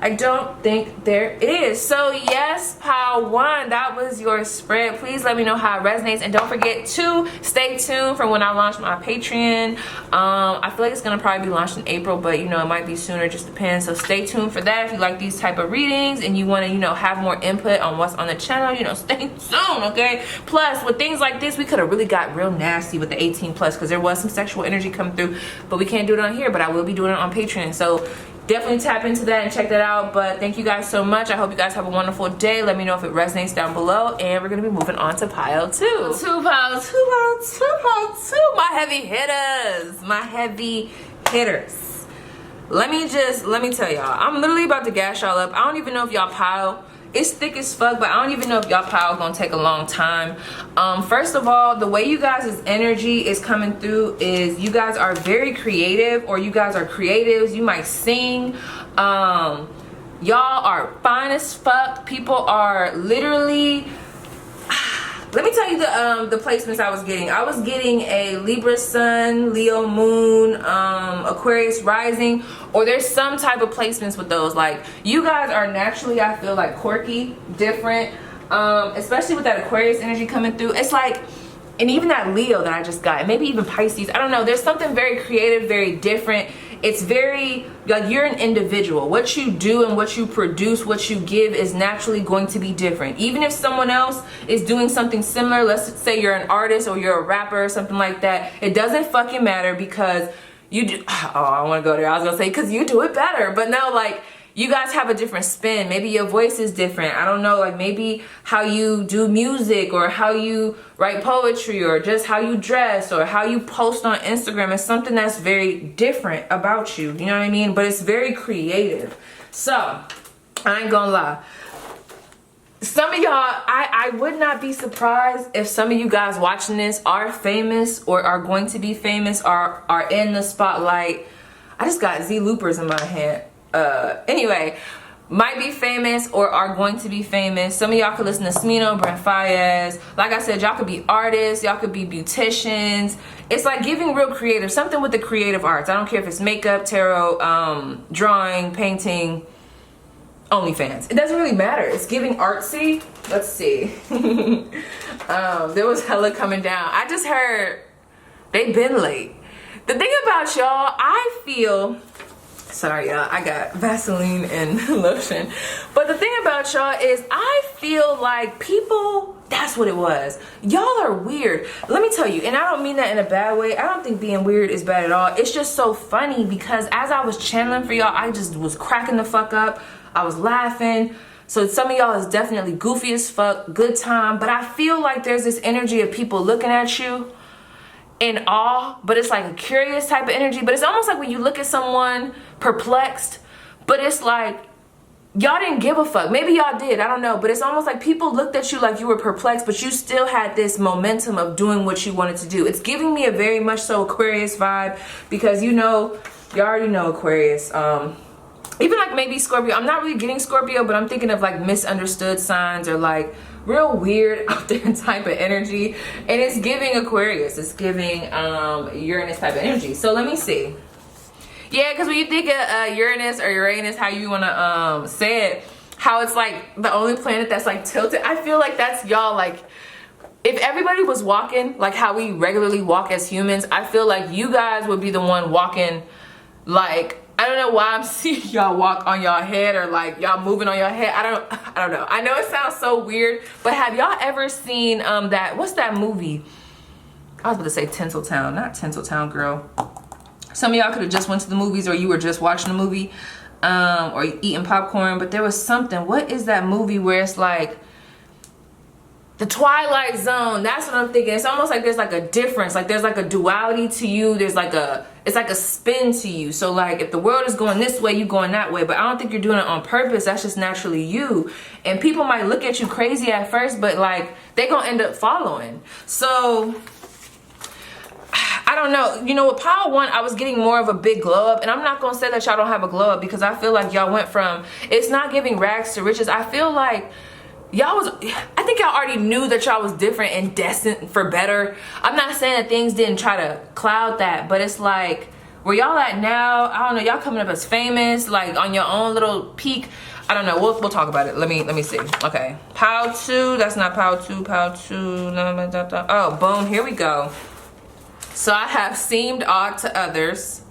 I don't think there is. So yes, pile 1, that was your spread. Please let me know how it resonates, and don't forget to stay tuned for when I launch my Patreon. I feel like it's gonna probably be launched in April, but you know, it might be sooner, just depends. So stay tuned for that. If you like these type of readings and you want to, you know, have more input on what's on the channel, you know, stay tuned, okay? Plus, with things like this, we could have really got real nasty with the 18+, because there was some sexual energy coming through, but we can't do it on here. But I will be doing it on Patreon. So definitely tap into that and check that out. But thank you guys so much. I hope you guys have a wonderful day. Let me know if it resonates down below, and we're gonna be moving on to pile 2. Pile 2. My heavy hitters. Let me tell y'all, I'm literally about to gas y'all up. I don't even know if y'all pile It's thick as fuck, but I don't even know if y'all pile gonna take a long time. First of all, the way you guys' energy is coming through is you guys are very creative, or you guys are creatives. You might sing. Y'all are fine as fuck. People are literally, let me tell you the placements I was getting. I was getting a Libra Sun, Leo Moon, Aquarius Rising, or there's some type of placements with those. Like, you guys are naturally, I feel like, quirky, different, especially with that Aquarius energy coming through. It's like, and even that Leo that I just got, maybe even Pisces, I don't know. There's something very creative, very different. It's very, like, you're an individual. What you do and what you produce, what you give is naturally going to be different. Even if someone else is doing something similar, let's say you're an artist or you're a rapper or something like that, it doesn't fucking matter because you do, oh, I want to go there. I was going to say, because you do it better. But no, like, you guys have a different spin. Maybe your voice is different. I don't know, like maybe how you do music or how you write poetry or just how you dress or how you post on Instagram is something that's very different about you. You know what I mean? But it's very creative. So, I ain't gonna lie. Some of y'all, I would not be surprised if some of you guys watching this are famous or are going to be famous or are in the spotlight. I just got Z Loopers in my hand. Anyway, might be famous or are going to be famous. Some of y'all could listen to Smino, Brent Fayez. Like I said, y'all could be artists, y'all could be beauticians. It's like giving real creative, something with the creative arts. I don't care if it's makeup, tarot, drawing, painting, OnlyFans. It doesn't really matter. It's giving artsy. Let's see. There was hella coming down. I just heard they've been late. The thing about y'all, I feel, sorry y'all, I got Vaseline and lotion. But the thing about y'all is I feel like people, that's what it was. Y'all are weird. Let me tell you, and I don't mean that in a bad way. I don't think being weird is bad at all. It's just so funny because as I was channeling for y'all, I just was cracking the fuck up. I was laughing. So some of y'all is definitely goofy as fuck, good time. But I feel like there's this energy of people looking at you in awe, but it's like a curious type of energy. But it's almost like when you look at someone perplexed, but it's like y'all didn't give a fuck. Maybe y'all did, I don't know, but it's almost like people looked at you like you were perplexed, but you still had this momentum of doing what you wanted to do. It's giving me a very much so Aquarius vibe because you know, you already know Aquarius. Even like maybe Scorpio. I'm not really getting Scorpio, but I'm thinking of like misunderstood signs or like real weird out there type of energy. And it's giving Aquarius. It's giving Uranus type of energy. So let me see. Yeah, because when you think of Uranus or Uranus, how you want to say it, how it's like the only planet that's like tilted. I feel like that's y'all. Like if everybody was walking like how we regularly walk as humans, I feel like you guys would be the one walking like, I don't know why I'm seeing y'all walk on y'all head or like y'all moving on your head. I don't know. I know it sounds so weird, but have y'all ever seen that, what's that movie? I was about to say Tinseltown, not Tinseltown, girl. Some of y'all could have just went to the movies or you were just watching a movie or eating popcorn, but there was something. What is that movie where it's like the Twilight Zone? That's what I'm thinking. It's almost like there's like a difference. Like there's like a duality to you. There's like a, it's like a spin to you. So like if the world is going this way, you going that way. But I don't think you're doing it on purpose. That's just naturally you. And people might look at you crazy at first, but like they gonna end up following. So I don't know. You know, with Power One, I was getting more of a big glow up. And I'm not going to say that y'all don't have a glow up because I feel like y'all went from, it's not giving rags to riches. I feel like y'all was, I think y'all already knew that y'all was different and destined for better. I'm not saying that things didn't try to cloud that, but it's like, where y'all at now, I don't know, y'all coming up as famous, like on your own little peak. I don't know, we'll talk about it. Let me see. Okay, Power 2, that's not Power 2, Power 2. Oh, boom, here we go. So I have seemed odd to others.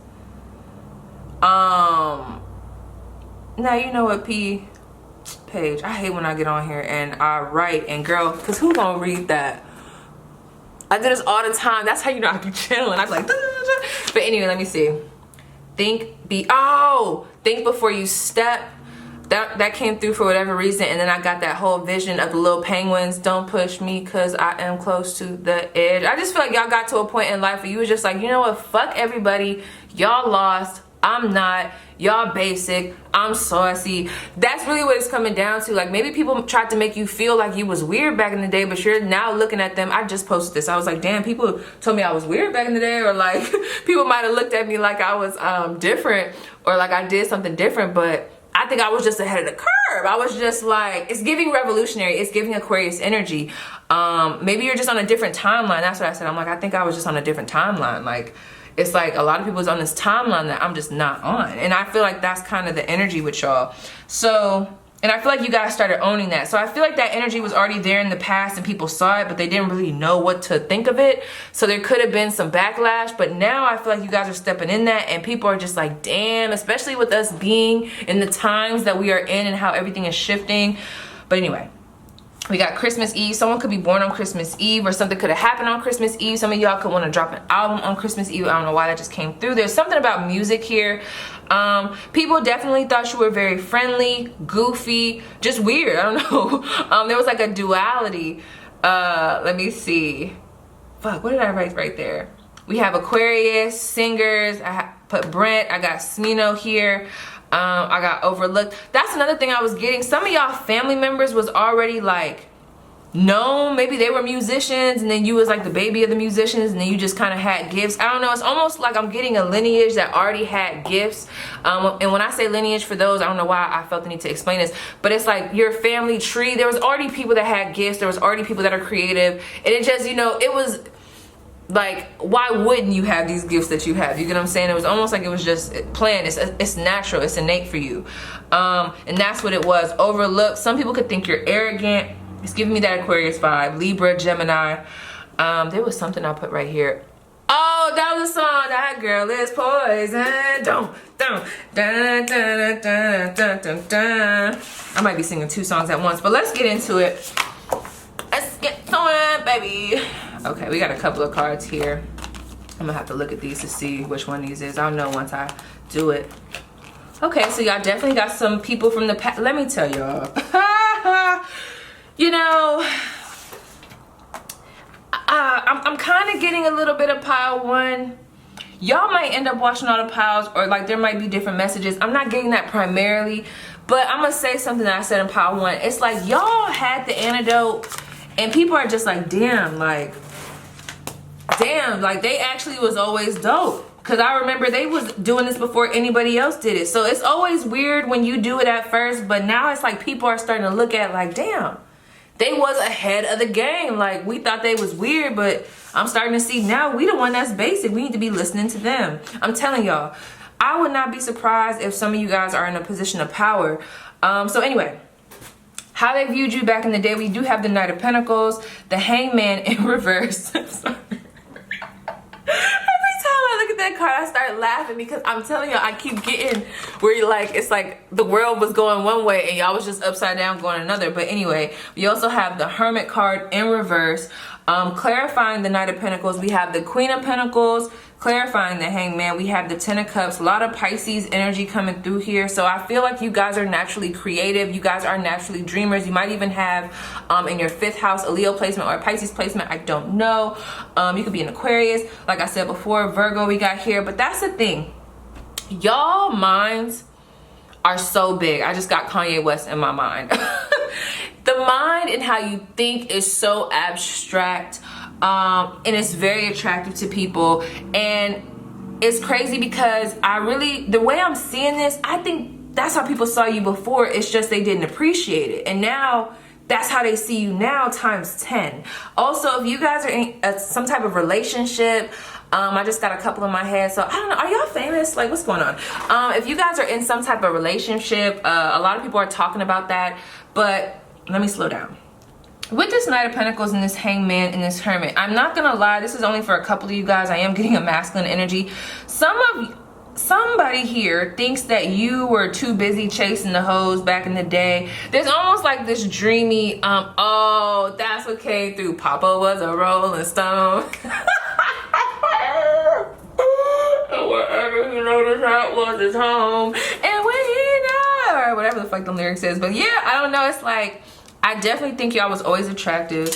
Now you know what, Paige, I hate when I get on here and I write and girl, cause who gonna read that? I do this all the time. That's how you know I be chilling. I'm like, duh, duh, duh. But anyway, let me see. Think before you step. That came through for whatever reason, and then I got that whole vision of the little penguins. Don't push me because I am close to the edge. I just feel like y'all got to a point in life where you was just like, you know what, fuck everybody, y'all lost, I'm not, y'all basic, I'm saucy. That's really what it's coming down to. Like, maybe people tried to make you feel like you was weird back in the day, but you're now looking at them. I just posted this. I was like, damn, people told me I was weird back in the day, or like people might have looked at me like I was different, or like I did something different, but I think I was just ahead of the curve. I was just like, it's giving revolutionary. It's giving Aquarius energy. Maybe you're just on a different timeline. That's what I said. I'm like, I think I was just on a different timeline. Like, it's like a lot of people's on this timeline that I'm just not on. And I feel like that's kind of the energy with y'all. So, and I feel like you guys started owning that. So I feel like that energy was already there in the past and people saw it, but they didn't really know what to think of it. So there could have been some backlash, but now I feel like you guys are stepping in that and people are just like, damn, especially with us being in the times that we are in and how everything is shifting. But anyway, we got Christmas Eve. Someone could be born on Christmas Eve, or something could have happened on Christmas Eve. Some of y'all could want to drop an album on Christmas Eve. I don't know why that just came through. There's something about music here. People definitely thought you were very friendly, goofy, just weird. I don't know. There was like a duality. Let me see. Fuck, what did I write right there? We have Aquarius, singers. I put Brent. I got Smino here. I got overlooked. That's another thing I was getting. Some of y'all family members was already like known. Maybe they were musicians and then you was like the baby of the musicians and then you just kind of had gifts. I don't know. It's almost like I'm getting a lineage that already had gifts. And when I say lineage, for those, I don't know why I felt the need to explain this, but it's like your family tree. There was already people that had gifts. There was already people that are creative. And it just, you know, it was like, why wouldn't you have these gifts that you have? You get what I'm saying? It was almost like it was just planned. It's natural. It's innate for you. And that's what it was. Overlooked. Some people could think you're arrogant. It's giving me that Aquarius vibe. Libra, Gemini. There was something I put right here. Oh, that was a song. That girl is poison. Dun, dun, dun, dun, dun, dun, dun, dun. I might be singing 2 songs at once, but let's get into it. Let's get to it, baby. Okay, we got a couple of cards here. I'm gonna have to look at these to see which one these is. I'll know once I do it. Okay, so y'all definitely got some people from the past. Let me tell y'all. You know, I'm kind of getting a little bit of pile 1. Y'all might end up watching all the piles, or like there might be different messages. I'm not getting that primarily, but I'm gonna say something that I said in pile 1. It's like y'all had the antidote and people are just like, damn, like they actually was always dope. Cause I remember they was doing this before anybody else did it. So it's always weird when you do it at first, but now it's like people are starting to look at like, damn, they was ahead of the game. Like, we thought they was weird, but I'm starting to see now we the one that's basic. We need to be listening to them. I'm telling y'all, I would not be surprised if some of you guys are in a position of power. So anyway, how they viewed you back in the day. We do have the Knight of Pentacles, the Hangman in reverse. I'm sorry. That card, I start laughing because I'm telling y'all, I keep getting where you're like, it's like the world was going one way and y'all was just upside down going another. But anyway, we also have the Hermit card in reverse, clarifying the Knight of Pentacles. We have the Queen of Pentacles, clarifying the Hangman. We have the Ten of Cups. A lot of Pisces energy coming through here. So I feel like you guys are naturally creative. You guys are naturally dreamers. You might even have in your 5th house a Leo placement or a Pisces placement. I don't know. You could be an Aquarius. Like I said before, Virgo we got here. But that's the thing. Y'all minds are so big. I just got Kanye West in my mind. The mind and how you think is so abstract. And it's very attractive to people, and it's crazy because the way I'm seeing this, I think that's how people saw you before. It's just they didn't appreciate it, and now that's how they see you now times 10. Also, if you guys are in some type of relationship, I just got a couple in my head, so I don't know, are y'all famous? Like, what's going on? If you guys are in some type of relationship, a lot of people are talking about that, but let me slow down. With this Knight of Pentacles and this Hangman and this Hermit, I'm not gonna lie, this is only for a couple of you guys. I am getting a masculine energy. Somebody here thinks that you were too busy chasing the hoes back in the day. There's almost like this dreamy, oh, that's what came through. Papa was a Rolling Stone. Wherever you know this house was his home. And when he died, or whatever the fuck the lyrics is. But yeah, I don't know, it's like, I definitely think y'all was always attractive.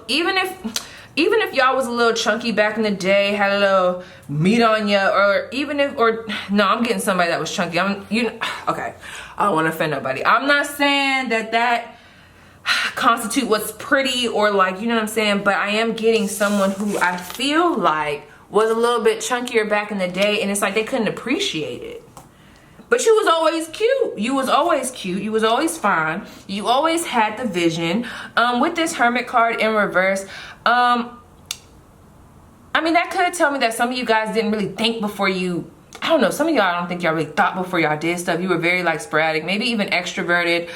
Even if even if y'all was a little chunky back in the day, had a little meat on ya, or even if, or no, I'm getting somebody that was chunky. Okay, I don't want to offend nobody. I'm not saying that constitute what's pretty, or like, you know what I'm saying, but I am getting someone who I feel like was a little bit chunkier back in the day, and it's like they couldn't appreciate it. But you was always cute. You was always cute. You was always fine. You always had the vision. With this Hermit card in reverse, I mean, that could tell me that some of you guys didn't really think before you, I don't know, some of y'all, I don't think y'all really thought before y'all did stuff. You were very like sporadic, maybe even extroverted,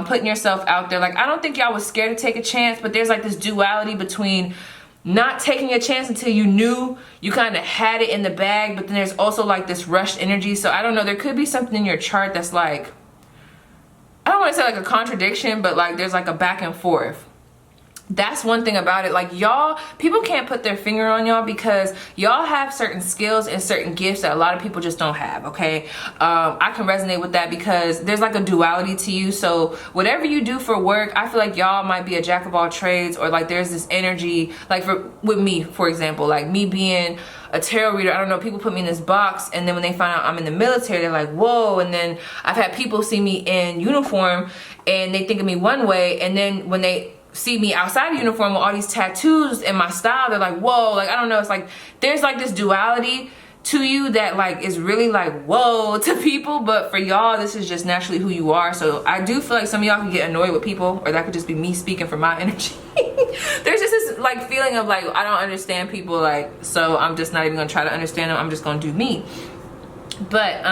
putting yourself out there. Like, I don't think y'all was scared to take a chance, but there's like this duality between not taking a chance until you knew you kind of had it in the bag, but then there's also like this rushed energy. So I don't know, there could be something in your chart that's like, I don't want to say like a contradiction, but like there's like a back and forth. That's one thing about it. Like, y'all, people can't put their finger on y'all because y'all have certain skills and certain gifts that a lot of people just don't have, okay? I can resonate with that because there's like a duality to you. So whatever you do for work, I feel like y'all might be a jack of all trades, or like there's this energy, like with me, for example, like me being a tarot reader, I don't know, people put me in this box, and then when they find out I'm in the military, they're like, whoa. And then I've had people see me in uniform and they think of me one way, and then when they see me outside of uniform with all these tattoos and my style, they're like, whoa. Like, I don't know, it's like there's like this duality to you that like is really like whoa to people, but for y'all this is just naturally who you are. So I do feel like some of y'all can get annoyed with people, or that could just be me speaking from my energy. There's just this like feeling of like, I don't understand people, like, so I'm just not even gonna try to understand them. I'm just gonna do me. But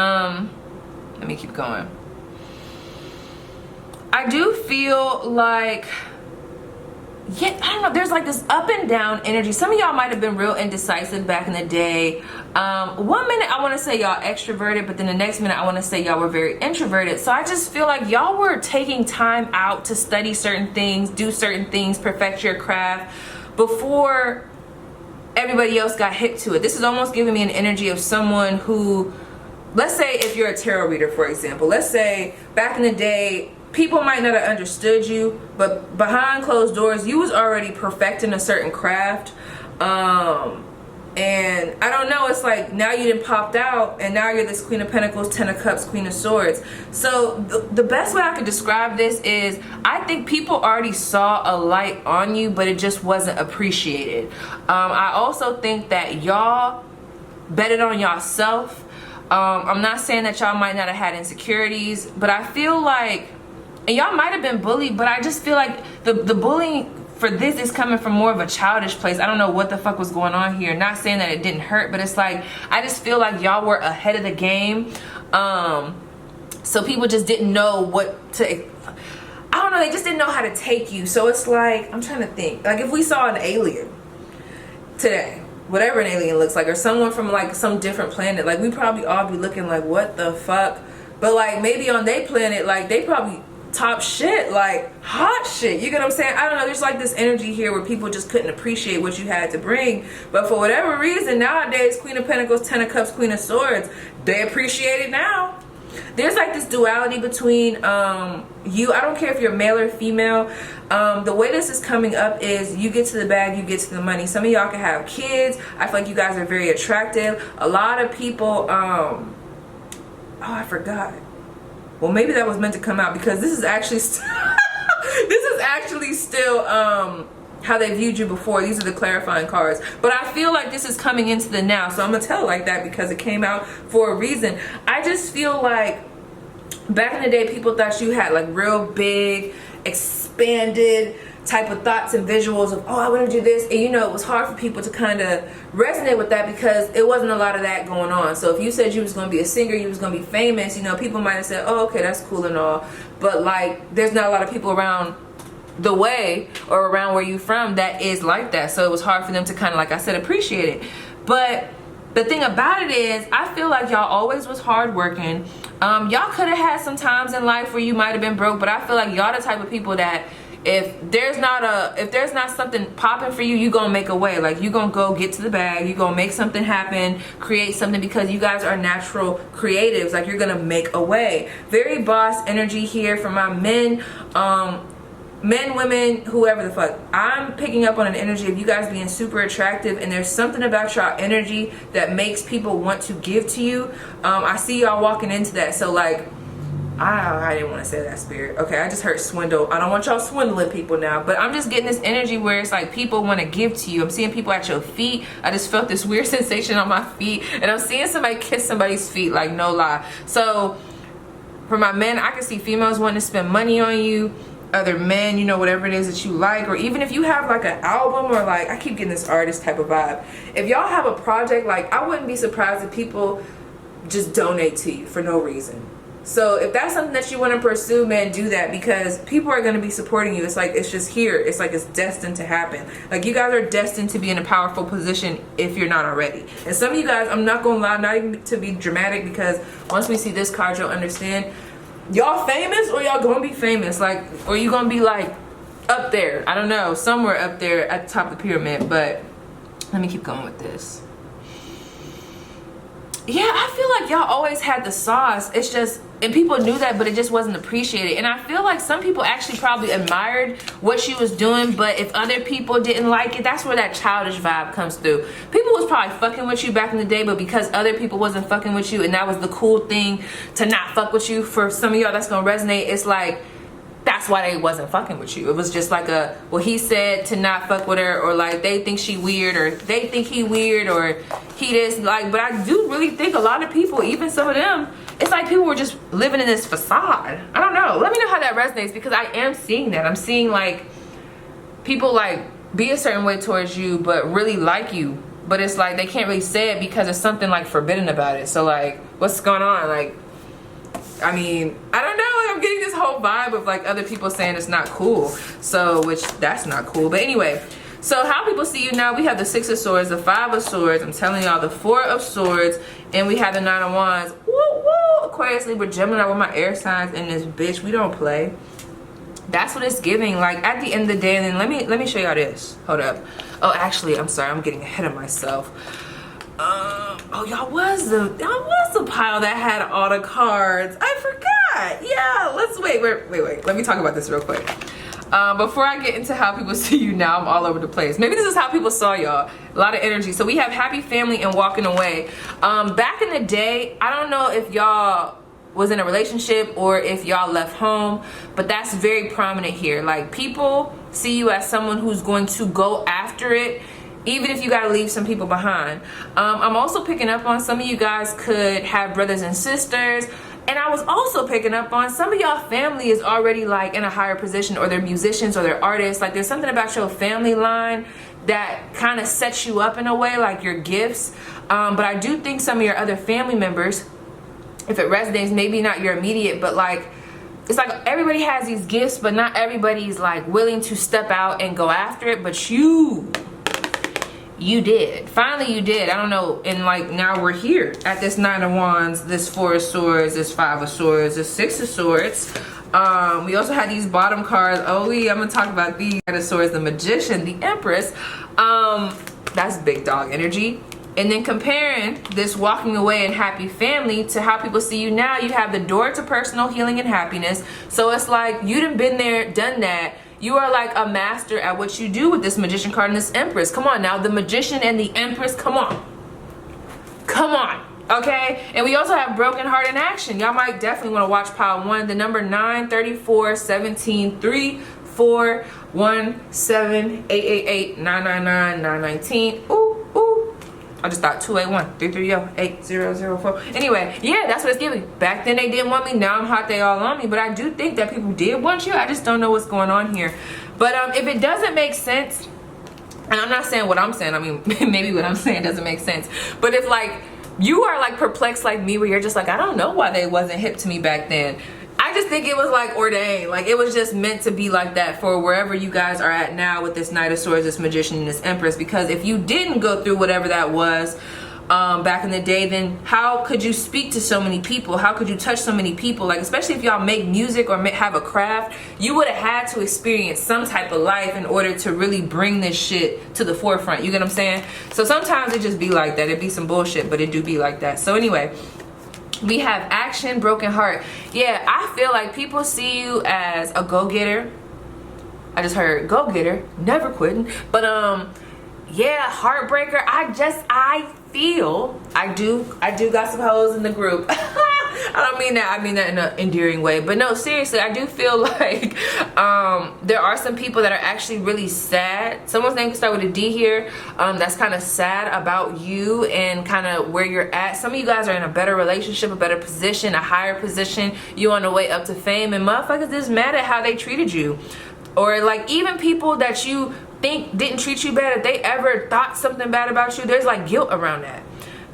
let me keep going. I do feel like, yeah, I don't know, there's like this up and down energy. Some of y'all might have been real indecisive back in the day. 1 minute I want to say y'all extroverted, but then the next minute I want to say y'all were very introverted. So I just feel like y'all were taking time out to study certain things, do certain things, perfect your craft before everybody else got hip to it. This is almost giving me an energy of someone who, let's say if you're a tarot reader, for example, let's say back in the day, people might not have understood you, but behind closed doors, you was already perfecting a certain craft. And I don't know, it's like now you done popped out, and now you're this Queen of Pentacles, Ten of Cups, Queen of Swords. So the best way I could describe this is, I think people already saw a light on you, but it just wasn't appreciated. I also think that y'all betted on yourself. I'm not saying that y'all might not have had insecurities, but I feel like, and y'all might have been bullied, but I just feel like the bullying for this is coming from more of a childish place. I don't know what the fuck was going on here. Not saying that it didn't hurt, but it's like, I just feel like y'all were ahead of the game. So people just didn't know what to, I don't know, they just didn't know how to take you. So it's like, I'm trying to think, like if we saw an alien today, whatever an alien looks like, or someone from like some different planet, like we probably all be looking like, what the fuck? But like maybe on their planet, like they probably top shit, like hot shit, you get what I'm saying? I don't know, there's like this energy here where people just couldn't appreciate what you had to bring, but for whatever reason nowadays, Queen of Pentacles, Ten of Cups, Queen of Swords, they appreciate it now. There's like this duality between you, I don't care if you're male or female. The way this is coming up is you get to the bag, you get to the money. Some of y'all can have kids. I feel like you guys are very attractive. A lot of people, oh, I forgot. Well, maybe that was meant to come out because this is actually this is actually still how they viewed you before. These are the clarifying cards, but I feel like this is coming into the now, so I'm gonna tell it like that because it came out for a reason. I just feel like back in the day, people thought you had like real big, expanded type of thoughts and visuals of, oh, I want to do this, and you know, it was hard for people to kind of resonate with that because it wasn't a lot of that going on. So if you said you was going to be a singer, you was going to be famous, you know, people might have said, oh, okay, that's cool and all, but like there's not a lot of people around the way or around where you from that is like that, so it was hard for them to kind of, like I said, appreciate it. But the thing about it is, I feel like y'all always was hardworking. Y'all could have had some times in life where you might have been broke, but I feel like y'all the type of people that if there's not something popping for you, you gonna make a way. Like you gonna go get to the bag, you gonna make something happen, create something, because you guys are natural creatives. Like you're gonna make a way. Very boss energy here for my men. men, women, whoever the fuck, I'm picking up on an energy of you guys being super attractive, and there's something about y'all energy that makes people want to give to you. I see y'all walking into that. So like, I didn't want to say that, spirit. Okay, I just heard swindle. I don't want y'all swindling people now, but I'm just getting this energy where it's like people want to give to you. I'm seeing people at your feet. I just felt this weird sensation on my feet, and I'm seeing somebody kiss somebody's feet, like no lie. So for my men, I can see females wanting to spend money on you, other men, you know, whatever it is that you like, or even if you have like an album, or like, I keep getting this artist type of vibe. If y'all have a project, like I wouldn't be surprised if people just donate to you for no reason. So if that's something that you want to pursue, man, do that, because people are going to be supporting you. It's like, it's just here. It's like it's destined to happen. Like you guys are destined to be in a powerful position if you're not already. And some of you guys, I'm not going to lie, not even to be dramatic, because once we see this card, you'll understand. Y'all famous, or y'all going to be famous? Like, or you going to be like up there? I don't know. Somewhere up there at the top of the pyramid. But let me keep going with this. Yeah, I feel like y'all always had the sauce. It's just, and people knew that, but it just wasn't appreciated. And I feel like some people actually probably admired what she was doing, but if other people didn't like it, that's where that childish vibe comes through. People was probably fucking with you back in the day, but because other people wasn't fucking with you, and that was the cool thing to not fuck with you, for some of y'all that's gonna resonate. It's like, that's why they wasn't fucking with you. It was just like a, well, he said to not fuck with her, or like they think she weird, or they think he weird, or he this, like. But I do really think a lot of people, even some of them, it's like people were just living in this facade. I don't know. Let me know how that resonates, because I am seeing that. I'm seeing like people like be a certain way towards you, but really like you. But it's like they can't really say it because there's something like forbidden about it. So like, what's going on? Like, I mean, I don't know. I'm getting this whole vibe of like other people saying it's not cool. So, which that's not cool. But anyway, so how people see you now, we have the 6 of Swords, the 5 of Swords, I'm telling y'all, the 4 of Swords, and we have the 9 of Wands. Woo woo! Aquarius, Libra, Gemini, with my air signs in this bitch. We don't play. That's what it's giving. Like at the end of the day, and then let me show y'all this. Hold up. Oh, actually, I'm sorry, I'm getting ahead of myself. Oh, y'all was the pile that had all the cards. I forgot. Yeah, let's wait. Let me talk about this real quick. Before I get into how people see you now, I'm all over the place. Maybe this is how people saw y'all. A lot of energy. So we have happy family and walking away. Back in the day, I don't know if y'all was in a relationship or if y'all left home, but that's very prominent here. Like people see you as someone who's going to go after it, even if you got to leave some people behind. I'm also picking up on some of you guys could have brothers and sisters. And I was also picking up on some of y'all family is already like in a higher position, or they're musicians or they're artists. Like there's something about your family line that kind of sets you up in a way, like your gifts. But I do think some of your other family members, if it resonates, maybe not your immediate, but like, it's like everybody has these gifts, but not everybody's like willing to step out and go after it. But you did. Finally you did. I don't know. And like now we're here at this 9 of Wands, this 4 of Swords, this 5 of Swords, this 6 of Swords. We also had these bottom cards. Oh, I'm gonna talk about these 9 of Swords, the Magician, the Empress. That's big dog energy. And then comparing this walking away and happy family to how people see you now, you have the door to personal healing and happiness. So it's like you done been there, done that. You are like a master at what you do with this Magician card and this Empress. Come on now, the Magician and the Empress, come on. Come on, okay? And we also have Broken Heart in action. Y'all might definitely want to watch pile 1. The number 9, 34, 17, 3, 4, 1, 7, 8, 8, 8, 9, 9, 9, 9, 19. Ooh, ooh. I just thought 281, 330, 8004. Anyway, yeah, that's what it's giving. Back then they didn't want me, now I'm hot, they all on me. But I do think that people did want you. I just don't know what's going on here. But if it doesn't make sense, and I'm not saying what I'm saying, I mean, maybe what I'm saying doesn't make sense. But if like, you are like perplexed like me, where you're just like, I don't know why they wasn't hip to me back then. I just think it was like ordained. Like it was just meant to be like that for wherever you guys are at now with this Knight of Swords, this Magician, and this Empress. Because if you didn't go through whatever that was back in the day, then how could you speak to so many people? How could you touch so many people? Like especially if y'all make music or have a craft, you would have had to experience some type of life in order to really bring this shit to the forefront. You get what I'm saying? So sometimes it just be like that. It be some bullshit, but it do be like that. So anyway, we have action, broken heart. Yeah, I feel like people see you as a go-getter. I just heard go-getter, never quitting. But yeah, heartbreaker. I do got some hoes in the group. I don't mean that, I mean that in an endearing way, but no, seriously, I do feel like there are some people that are actually really sad. Someone's name can start with a D here, that's kind of sad about you and kind of where you're at. Some of you guys are in a better relationship, a better position, a higher position. You on the way up to fame, and motherfuckers just mad at how they treated you. Or like even people that you think didn't treat you bad, if they ever thought something bad about you, there's like guilt around that.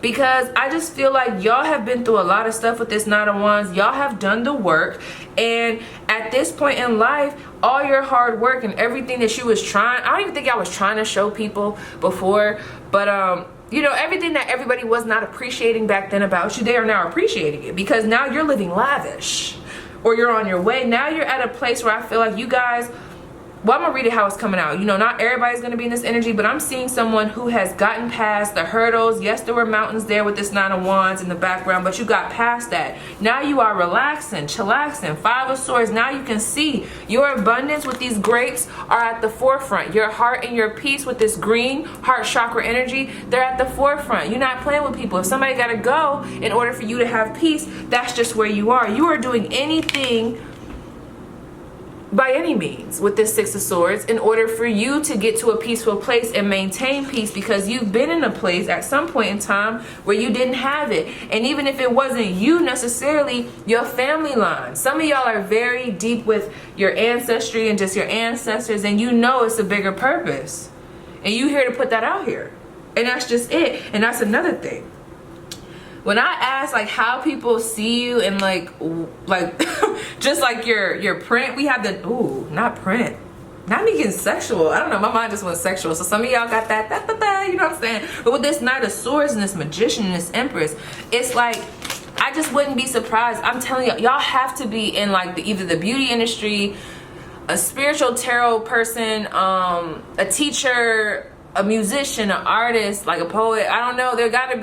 Because I just feel like y'all have been through a lot of stuff with this Nine of Wands. Y'all have done the work, and at this point in life, all your hard work and everything that you was trying, I don't even think I was trying to show people before, but you know, everything that everybody was not appreciating back then about you, they are now appreciating it, because now you're living lavish, or you're on your way. Now you're at a place where I feel like you guys, well, I'm gonna read it how it's coming out. You know, not everybody's gonna be in this energy, but I'm seeing someone who has gotten past the hurdles. Yes, there were mountains there with this Nine of Wands in the background, but you got past that. Now you are relaxing, chillaxing. Five of Swords. Now you can see your abundance with these grapes are at the forefront. Your heart and your peace with this green heart chakra energy, they're at the forefront. You're not playing with people. If somebody gotta go in order for you to have peace, that's just where you are. You are doing anything by any means with this Six of Swords in order for you to get to a peaceful place and maintain peace, because you've been in a place at some point in time where you didn't have it. And even if it wasn't you necessarily, your family line, some of y'all are very deep with your ancestry and just your ancestors, and you know it's a bigger purpose, and you here to put that out here, and that's just it. And that's another thing. When I ask like how people see you and like just like your print, we have the, ooh, not print, not me getting sexual. I don't know, my mind just went sexual. So some of y'all got that, you know what I'm saying? But with this Knight of Swords and this Magician and this Empress, it's like, I just wouldn't be surprised. I'm telling y'all have to be in like either the beauty industry, a spiritual tarot person, a teacher, a musician, an artist, like a poet. I don't know, it gotta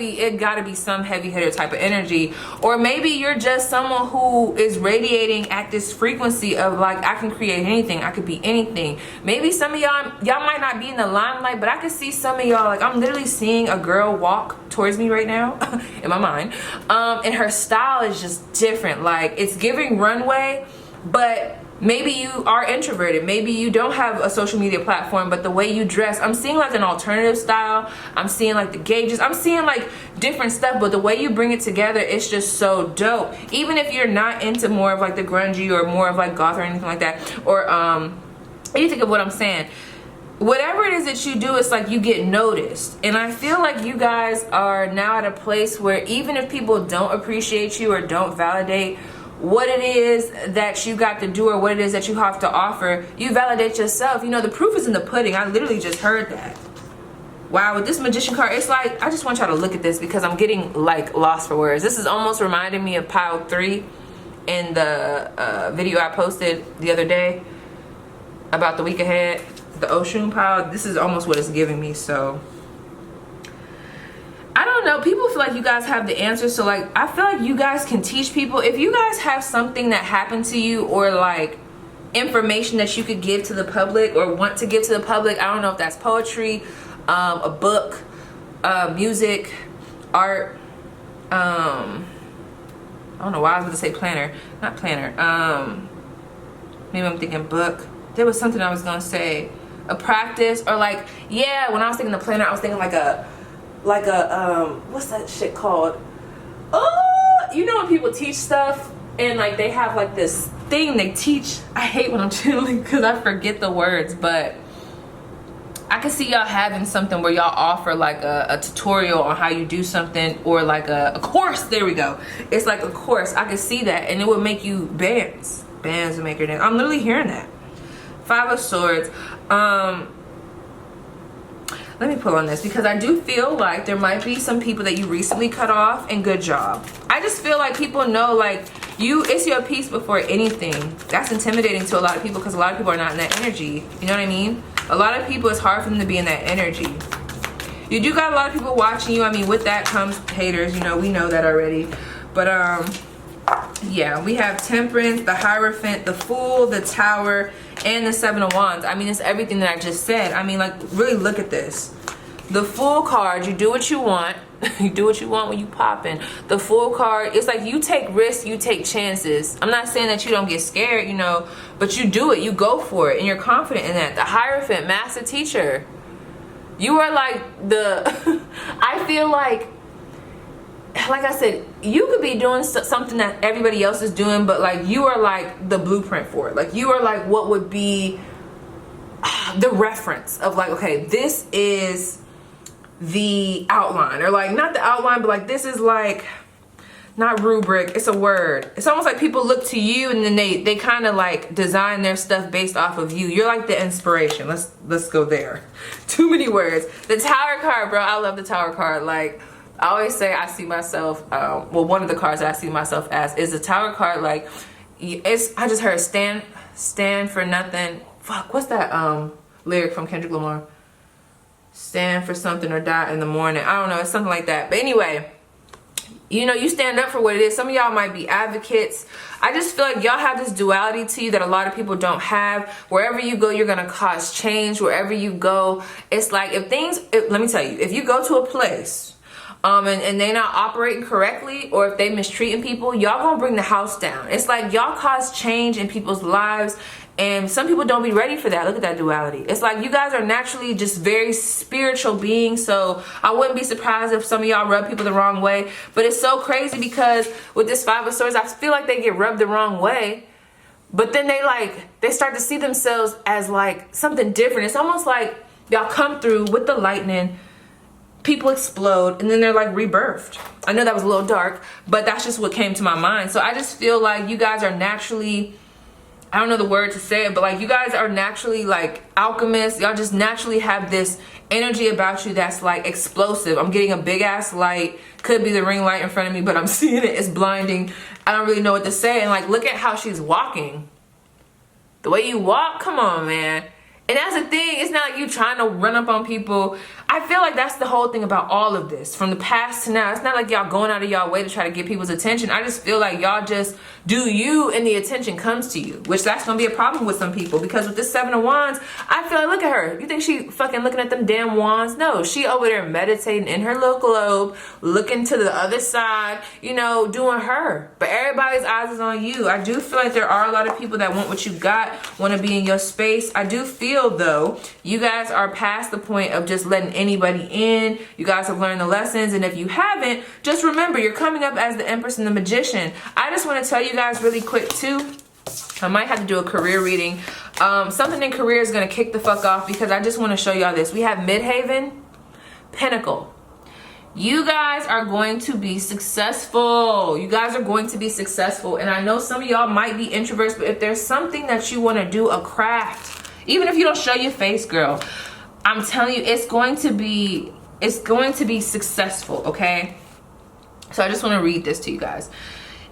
be some heavy hitter type of energy. Or maybe you're just someone who is radiating at this frequency of like, I can create anything, I could be anything. Maybe some of y'all might not be in the limelight, but I can see some of y'all, like I'm literally seeing a girl walk towards me right now in my mind, and her style is just different. Like it's giving runway, but maybe you are introverted, maybe you don't have a social media platform, but the way you dress, I'm seeing like an alternative style, I'm seeing like the gauges, I'm seeing like different stuff, but the way you bring it together, it's just so dope. Even if you're not into more of like the grungy or more of like goth or anything like that, or you think of what I'm saying, whatever it is that you do, it's like you get noticed. And I feel like you guys are now at a place where even if people don't appreciate you or don't validate what it is that you got to do or what it is that you have to offer, you validate yourself. You know, the proof is in the pudding. I literally just heard that. Wow, with this Magician card, it's like, I just want y'all to look at this because I'm getting like lost for words. This is almost reminding me of pile 3 in the video I posted the other day about the week ahead, the Oshun pile. This is almost what it's giving me. So I don't know, people feel like you guys have the answers. So like, I feel like you guys can teach people. If you guys have something that happened to you, or like information that you could give to the public or want to give to the public, I don't know if that's poetry, a book, music, art, I don't know why I was gonna say planner, not planner, maybe I'm thinking book. There was something I was gonna say, a practice, or like, yeah, when I was thinking the planner, I was thinking like a what's that shit called? Oh, you know when people teach stuff and like they have like this thing they teach. I hate when I'm channeling because I forget the words, but I can see y'all having something where y'all offer like a tutorial on how you do something, or like a course. There we go. It's like a course. I can see that, and it would make you bands would make your dance. I'm literally hearing that. Five of Swords. Let me pull on this because I do feel like there might be some people that you recently cut off, and good job. I just feel like people know like it's your peace before anything. That's intimidating to a lot of people because a lot of people are not in that energy. You know what I mean? A lot of people, it's hard for them to be in that energy. You do got a lot of people watching you. I mean, with that comes haters, you know, we know that already. But Yeah, we have Temperance, the Hierophant, the Fool, the Tower, and the Seven of Wands. I mean, it's everything that I just said. I mean, like, really look at this. The Fool card, you do what you want. You do what you want when you pop in. The Fool card, it's like you take risks, you take chances. I'm not saying that you don't get scared, you know, but you do it, you go for it, and you're confident in that. The Hierophant, Master Teacher. You are like the, I feel like I said, you could be doing something that everybody else is doing, but like you are like the blueprint for it. Like you are like what would be the reference of like, okay, this is the outline, or like not the outline, but like this is like, not rubric, it's a word. It's almost like people look to you and then they kind of like design their stuff based off of you. You're like the inspiration. Let's go there. Too many words. The Tower card, bro. I love the Tower card. Like I always say, I see myself, well, one of the cards that I see myself as is the Tower card. Like I just heard stand for nothing. Fuck, what's that lyric from Kendrick Lamar? Stand for something or die in the morning. I don't know, it's something like that. But anyway, you know, you stand up for what it is. Some of y'all might be advocates. I just feel like y'all have this duality to you that a lot of people don't have. Wherever you go, you're gonna cause change. Wherever you go, it's like let me tell you, if you go to a place and they not operating correctly, or if they mistreating people, y'all gonna bring the house down. It's like y'all cause change in people's lives, and some people don't be ready for that. Look at that duality. It's like you guys are naturally just very spiritual beings, so I wouldn't be surprised if some of y'all rub people the wrong way. But it's so crazy because with this Five of Swords, I feel like they get rubbed the wrong way, but then they start to see themselves as like something different. It's almost like y'all come through with the lightning, people explode, and then they're like rebirthed. I know that was a little dark, but that's just what came to my mind. So I just feel like you guys are naturally, I don't know the word to say it, but like you guys are naturally like alchemists. Y'all just naturally have this energy about you that's like explosive. I'm getting a big ass light. Could be the ring light in front of me, but I'm seeing it. It's blinding. I don't really know what to say. And like, look at how she's walking. The way you walk, come on, man. And that's the thing, it's not like you trying to run up on people. I feel like that's the whole thing about all of this. From the past to now, it's not like y'all going out of y'all way to try to get people's attention. I just feel like y'all just do you and the attention comes to you. Which that's going to be a problem with some people. Because with this Seven of Wands, I feel like, look at her. You think she fucking looking at them damn wands? No, she over there meditating in her little globe, looking to the other side, you know, doing her. But everybody's eyes is on you. I do feel like there are a lot of people that want what you got, want to be in your space. I do feel though, you guys are past the point of just letting anybody in. You guys have learned the lessons, and if you haven't, just remember you're coming up as the Empress and the Magician. I just want to tell you guys really quick too, I might have to do a career reading. Something in career is going to kick the fuck off because I just want to show y'all this. We have Midhaven, Pinnacle. You guys are going to be successful. You guys are going to be successful. And I know some of y'all might be introverts, but if there's something that you want to do, a craft, even if you don't show your face, girl, I'm telling you, it's going to be successful, okay? So I just want to read this to you guys.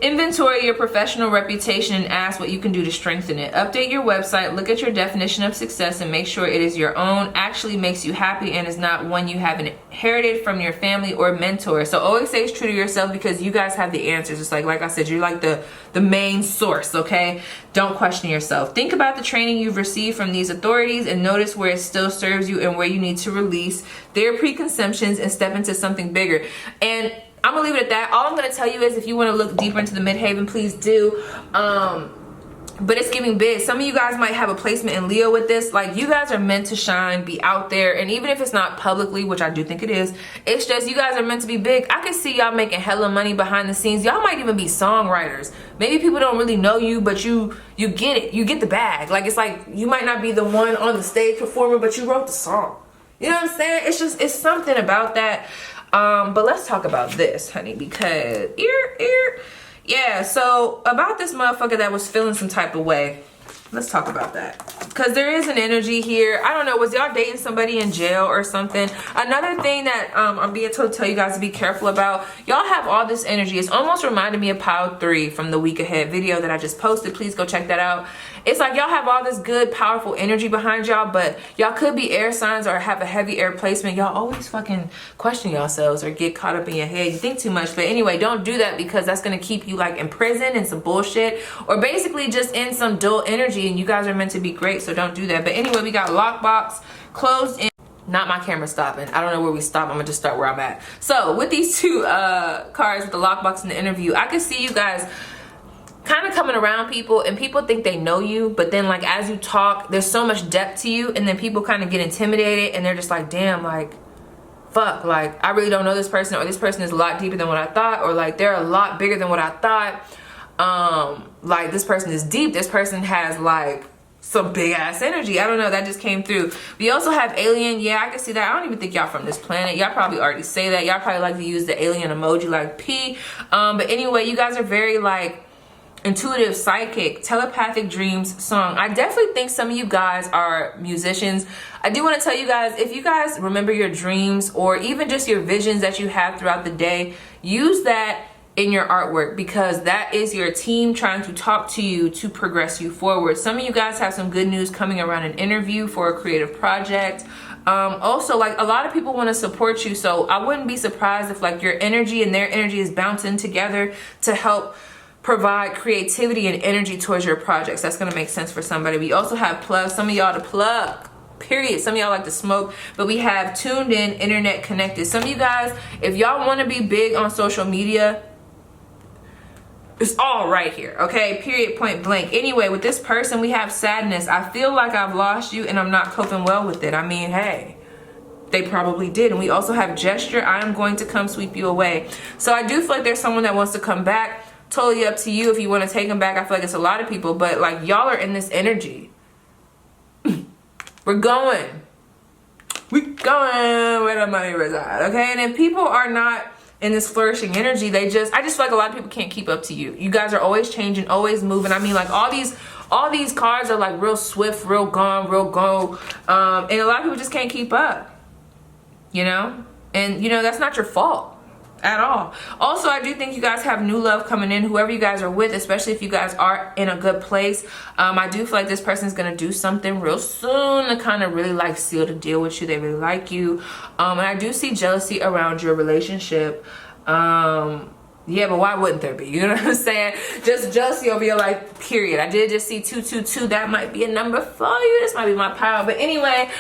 Inventory your professional reputation and ask what you can do to strengthen it. Update your website, look at your definition of success and make sure it is your own, actually makes you happy, and is not one you have inherited from your family or mentor. So always stay true to yourself because you guys have the answers. It's like I said, you're like the main source, okay? Don't question yourself. Think about the training you've received from these authorities and notice where it still serves you and where you need to release their preconceptions and step into something bigger. And I'm gonna leave it at that. All I'm gonna tell you is if you want to look deeper into the Midhaven, please do. But it's giving big. Some of you guys might have a placement in Leo with this. Like, you guys are meant to shine, be out there, and even if it's not publicly, which I do think it is, it's just you guys are meant to be big. I can see y'all making hella money behind the scenes. Y'all might even be songwriters. Maybe people don't really know you, but you get it. You get the bag. Like, it's like you might not be the one on the stage performing, but you wrote the song. You know what I'm saying? It's something about that. But let's talk about this, honey, because yeah, so about this motherfucker that was feeling some type of way. Let's talk about that, because there is an energy here. I don't know, was y'all dating somebody in jail or something? Another thing that I'm being told to tell you guys to be careful about, y'all have all this energy. It's almost reminded me of Pile 3 from the week ahead video that I just posted. Please go check that out. it's like y'all have all this good, powerful energy behind y'all, but y'all could be air signs or have a heavy air placement. Y'all always fucking question yourselves or get caught up in your head. You think too much. But anyway, don't do that, because that's going to keep you like in prison and some bullshit, or basically just in some dull energy, and you guys are meant to be great, so don't do that. But anyway, we got lockbox, closed in. Not my camera stopping. I don't know where we stop. I'm gonna just start where I'm at. So with these two cards with the lockbox and the interview, I can see you guys kind of coming around people, and people think they know you, but then like as you talk, there's so much depth to you, and then people kind of get intimidated, and they're just like, damn, like fuck, like I really don't know this person, or this person is a lot deeper than what I thought, or like they're a lot bigger than what I thought. Like this person is deep, this person has like some big ass energy. I don't know, that just came through. We also have alien. Yeah, I can see that. I don't even think y'all from this planet. Y'all probably already say that. Y'all probably like to use the alien emoji like P. But anyway, you guys are very like intuitive, psychic, telepathic dreams, song. I definitely think some of you guys are musicians. I do want to tell you guys, if you guys remember your dreams or even just your visions that you have throughout the day, use that in your artwork, because that is your team trying to talk to you to progress you forward. Some of you guys have some good news coming around an interview for a creative project. Also, like a lot of people want to support you, so I wouldn't be surprised if like your energy and their energy is bouncing together to help provide creativity and energy towards your projects. That's going to make sense for somebody. We also have plug. Some of y'all to plug, period. Some of y'all like to smoke, but we have tuned in, internet connected. Some of you guys, if y'all want to be big on social media, it's all right here, okay? Period, point blank. Anyway, with this person, we have sadness. I feel like I've lost you and I'm not coping well with it. I mean, hey, they probably did. And we also have gesture. I am going to come sweep you away. So I do feel like there's someone that wants to come back. Totally up to you if you want to take them back. I feel like it's a lot of people, but like y'all are in this energy. We're going where the money resides, okay? And if people are not in this flourishing energy, I just feel like a lot of people can't keep up to you. You guys are always changing, always moving. I mean, like all these cards are like real swift, real gone, real go. And a lot of people just can't keep up, you know? And you know, that's not your fault at all. Also, I do think you guys have new love coming in, whoever you guys are with, especially if you guys are in a good place. I do feel like this person's gonna do something real soon to kind of really like seal the deal with you. They really like you. And I do see jealousy around your relationship. Yeah, but why wouldn't there be? You know what I'm saying? Just jealousy over your life, period. I did just see 222. That might be a number for you. This might be my power. But anyway,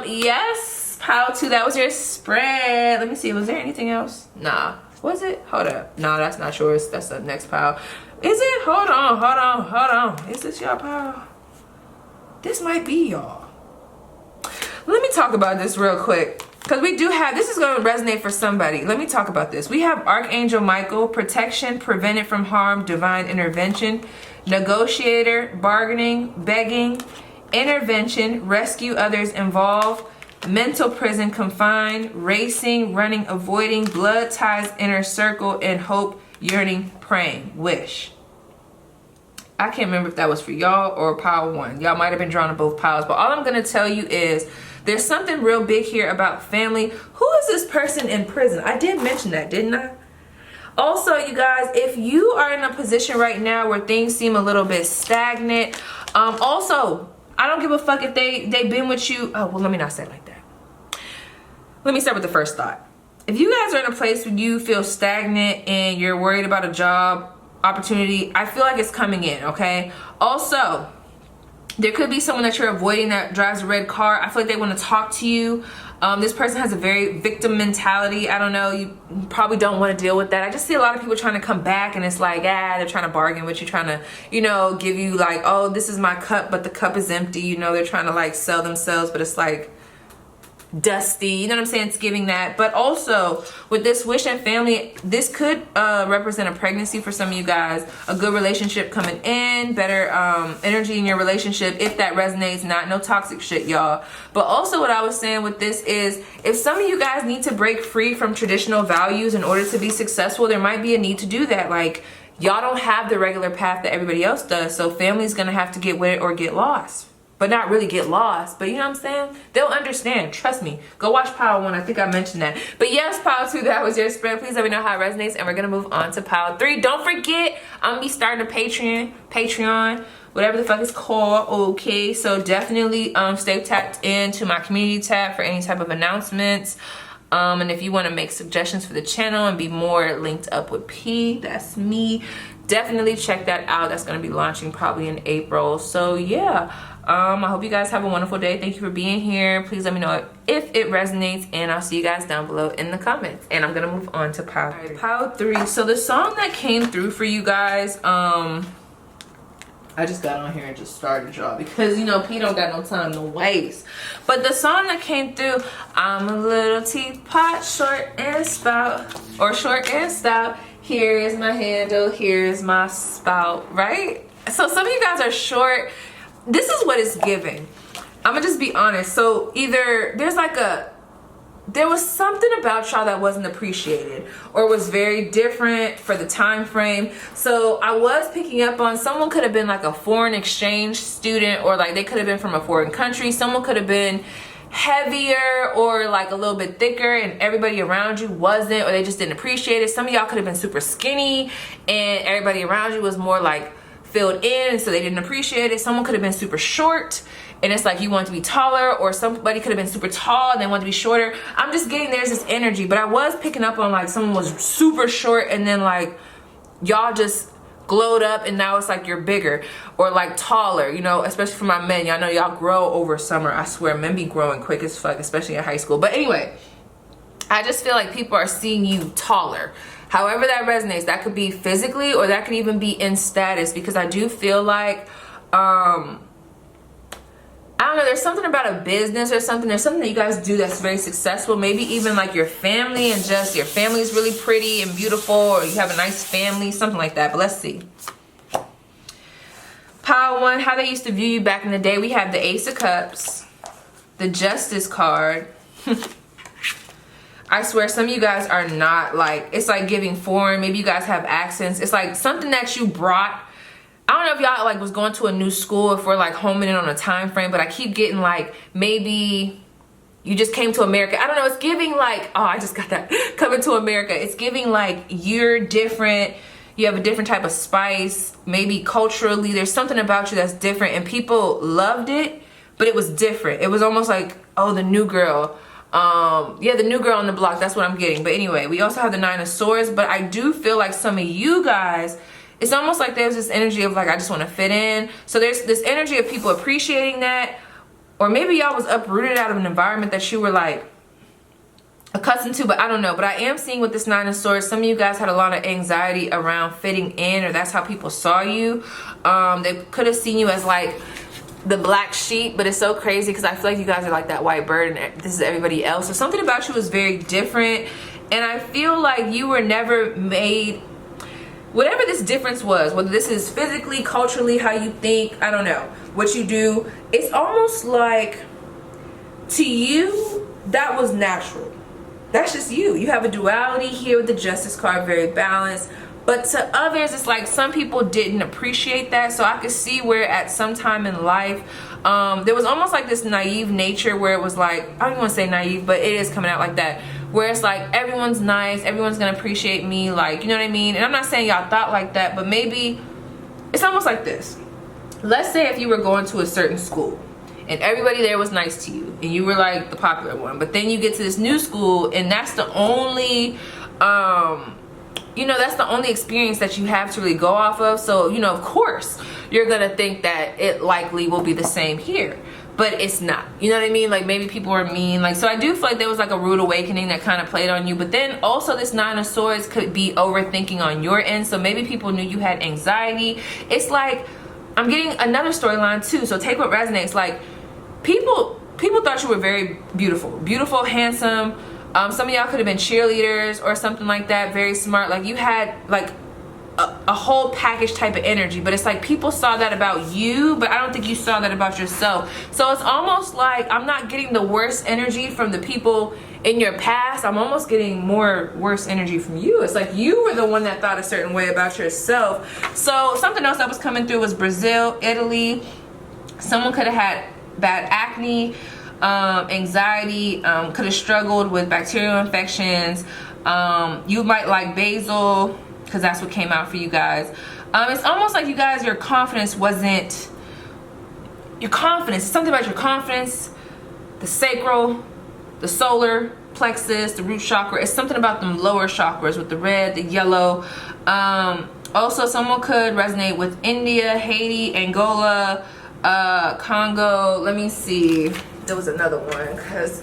yes, pile 2. That was your spread. Let me see. Was there anything else? Nah. Was it? Hold up. No, that's not yours. That's the next pile. Is it? Hold on. Is this your pile? This might be y'all. Let me talk about this real quick, because we do have, this is going to resonate for somebody. Let me talk about this. We have Archangel Michael, protection, prevented from harm, divine intervention, negotiator, bargaining, begging, intervention, rescue others involved, mental prison, confined, racing, running, avoiding, blood ties, inner circle, and hope, yearning, praying, wish. I can't remember if that was for y'all or pile 1. Y'all might have been drawn to both piles, but all I'm going to tell you is there's something real big here about family. Who is this person in prison? I did mention that, didn't I? Also, you guys, if you are in a position right now where things seem a little bit stagnant, also, I don't give a fuck if they've been with you. Oh, well, let me not say it like that. Let me start with the first thought. If you guys are in a place where you feel stagnant and you're worried about a job opportunity, I feel like it's coming in, okay? Also, there could be someone that you're avoiding that drives a red car. I feel like they want to talk to you. This person has a very victim mentality. I don't know, you probably don't want to deal with that. I just see a lot of people trying to come back, and it's like, they're trying to bargain with you, trying to, you know, give you like, oh, this is my cup, but the cup is empty. You know, they're trying to like sell themselves, but it's like dusty, you know what I'm saying? It's giving that. But also with this wish and family, this could represent a pregnancy for some of you guys, a good relationship coming in, better energy in your relationship, if that resonates. Not no toxic shit, y'all. But also what I was saying with this is, if some of you guys need to break free from traditional values in order to be successful, there might be a need to do that. Like, y'all don't have the regular path that everybody else does, so family's gonna have to get with it or get lost. But not really get lost, but you know what I'm saying? They'll understand, trust me. Go watch pile 1, I think I mentioned that. But yes, pile 2, that was your spread. Please let me know how it resonates, and we're gonna move on to pile 3. Don't forget, I'm gonna be starting a Patreon. whatever the fuck it's called. Okay, so definitely stay tapped into my community tab for any type of announcements. And if you want to make suggestions for the channel and be more linked up with P, that's me, definitely check that out. That's going to be launching probably in April. So yeah, I hope you guys have a wonderful day. Thank you for being here. Please let me know if it resonates, and I'll see you guys down below in the comments. And I'm gonna move on to pile 3. Pile 3. So the song that came through for you guys, I just got on here and just started, y'all, because you know P don't got no time to waste. But the song that came through, I'm a little teapot, short and spout, or short and stout. Here is my handle, here is my spout, right? So some of you guys are short. This is what it's giving. I'm gonna just be honest. So either there was something about y'all that wasn't appreciated or was very different for the time frame. So I was picking up on someone could have been like a foreign exchange student, or like they could have been from a foreign country. Someone could have been heavier or like a little bit thicker and everybody around you wasn't, or they just didn't appreciate it. Some of y'all could have been super skinny and everybody around you was more like filled in, and so they didn't appreciate it. Someone could have been super short and it's like you want to be taller, or somebody could have been super tall and they want to be shorter. I'm just getting there's this energy, but I was picking up on like someone was super short and then like y'all just glowed up and now it's like you're bigger or like taller, you know, especially for my men. Y'all know y'all grow over summer. I swear men be growing quick as fuck, especially in high school. But anyway, I just feel like people are seeing you taller. However that resonates, that could be physically or that could even be in status, because I do feel like, I don't know, there's something about a business or something. There's something that you guys do that's very successful. Maybe even like your family, and just your family is really pretty and beautiful, or you have a nice family, something like that. But let's see. Pile 1, how they used to view you back in the day. We have the Ace of Cups, the Justice card. I swear some of you guys are not like, it's like giving foreign. Maybe you guys have accents. It's like something that you brought. I don't know if y'all like was going to a new school, if we're like homing in on a time frame, but I keep getting like maybe you just came to America. I don't know, it's giving like, oh, I just got that, coming to America. It's giving like you're different. You have a different type of spice. Maybe culturally there's something about you that's different, and people loved it, but it was different. It was almost like, oh, the new girl. Yeah, the new girl on the block, that's what I'm getting. But anyway, we also have the 9 of Swords, but I do feel like some of you guys, it's almost like there's this energy of like, I just want to fit in. So there's this energy of people appreciating that, or maybe y'all was uprooted out of an environment that you were like accustomed to, but I don't know. But I am seeing with this 9 of Swords, some of you guys had a lot of anxiety around fitting in, or that's how people saw you. They could have seen you as like the black sheep, but it's so crazy because I feel like you guys are like that white bird and this is everybody else. So something about you was very different, and I feel like you were never made, whatever this difference was, whether this is physically, culturally, how you think, I don't know, what you do, it's almost like to you that was natural. That's just you. You have a duality here with the Justice card, very balanced. But to others, it's like some people didn't appreciate that. So I could see where at some time in life, there was almost like this naive nature where it was like, I don't want to say naive, but it is coming out like that. Where it's like, everyone's nice, everyone's going to appreciate me. Like, you know what I mean? And I'm not saying y'all thought like that, but maybe it's almost like this. Let's say if you were going to a certain school and everybody there was nice to you and you were like the popular one, but then you get to this new school and that's the only, you know, that's the only experience that you have to really go off of. So, you know, of course, you're going to think that it likely will be the same here. But it's not. You know what I mean? Like maybe people are mean. Like, so I do feel like there was like a rude awakening that kind of played on you. But then also this 9 of Swords could be overthinking on your end. So maybe people knew you had anxiety. It's like, I'm getting another storyline too. So take what resonates. Like people thought you were very beautiful, handsome. Some of y'all could have been cheerleaders or something like that, very smart. Like you had like a whole package type of energy, but it's like people saw that about you, but I don't think you saw that about yourself. So it's almost like I'm not getting the worst energy from the people in your past. I'm almost getting more worse energy from you. It's like you were the one that thought a certain way about yourself. So something else that was coming through was Brazil, Italy. Someone could have had bad acne, anxiety, could have struggled with bacterial infections. You might like basil, because that's what came out for you guys. It's almost like you guys, your confidence wasn't, your confidence, something about your confidence, the sacral, the solar plexus, the root chakra. It's something about them lower chakras with the red, the yellow. Also, someone could resonate with India, Haiti, Angola, Congo. Let me see. There was another one because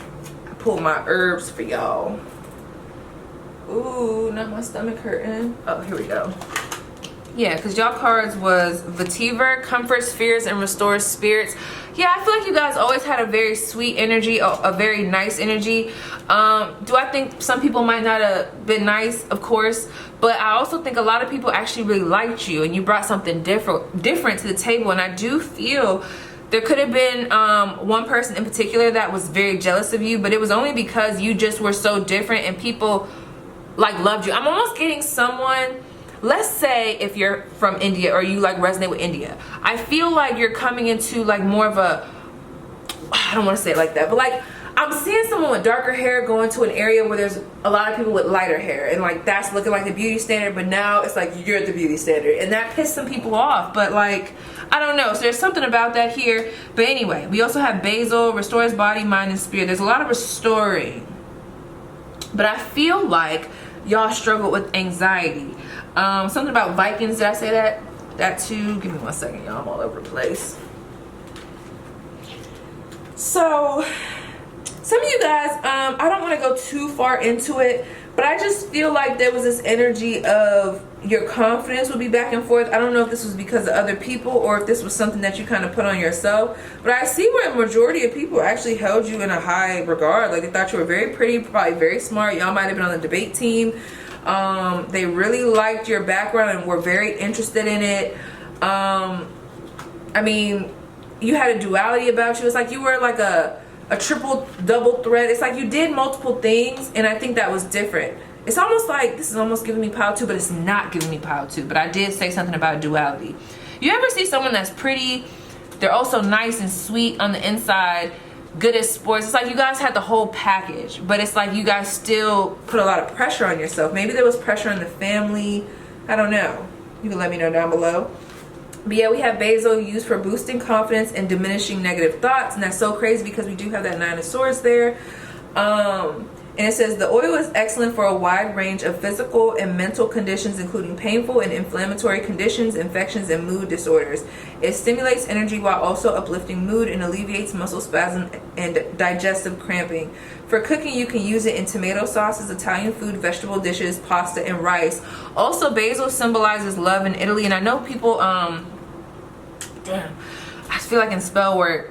I pulled my herbs for y'all. Ooh, not my stomach hurting. Oh, here we go. Yeah, because y'all cards was VS.THE, comforts, fears, and restores spirits. Yeah, I feel like you guys always had a very sweet energy, a very nice energy. Do I think some people might not have been nice? Of course. But I also think a lot of people actually really liked you, and you brought something different to the table. And I do feel there could have been one person in particular that was very jealous of you, but it was only because you just were so different and people like loved you. I'm almost getting someone, let's say if you're from India or you like resonate with India, I feel like you're coming into like more of a, I don't want to say it like that, but like I'm seeing someone with darker hair going to an area where there's a lot of people with lighter hair, and like that's looking like the beauty standard, but now it's like you're the beauty standard, and that pissed some people off. But like, I don't know, so there's something about that here. But anyway, we also have basil, restores body, mind, and spirit. There's a lot of restoring, but I feel like y'all struggle with anxiety. Something about Vikings, did I say that? That too. Give me 1 second, y'all, I'm all over the place. So some of you guys, I don't want to go too far into it, but I just feel like there was this energy of your confidence would be back and forth. I don't know if this was because of other people or if this was something that you kind of put on yourself, but I see where a majority of people actually held you in a high regard. Like they thought you were very pretty, probably very smart. Y'all might have been on the debate team. They really liked your background and were very interested in it. I mean, you had a duality about you. It's like you were like a triple double threat. It's like you did multiple things, and I think that was different. It's almost like this is almost giving me power too, but it's not giving me power too. But I did say something about duality. You ever see someone that's pretty, they're also nice and sweet on the inside, good at sports? It's like you guys had the whole package, but it's like you guys still put a lot of pressure on yourself. Maybe there was pressure on the family. I don't know. You can let me know down below. But yeah, we have basil used for boosting confidence and diminishing negative thoughts. And that's so crazy because we do have that 9 of swords there. And it says the oil is excellent for a wide range of physical and mental conditions, including painful and inflammatory conditions, infections, and mood disorders. It stimulates energy while also uplifting mood and alleviates muscle spasm and digestive cramping. For cooking, you can use it in tomato sauces, Italian food, vegetable dishes, pasta, and rice. Also, basil symbolizes love in Italy. And I know people, damn, I feel like in spell work,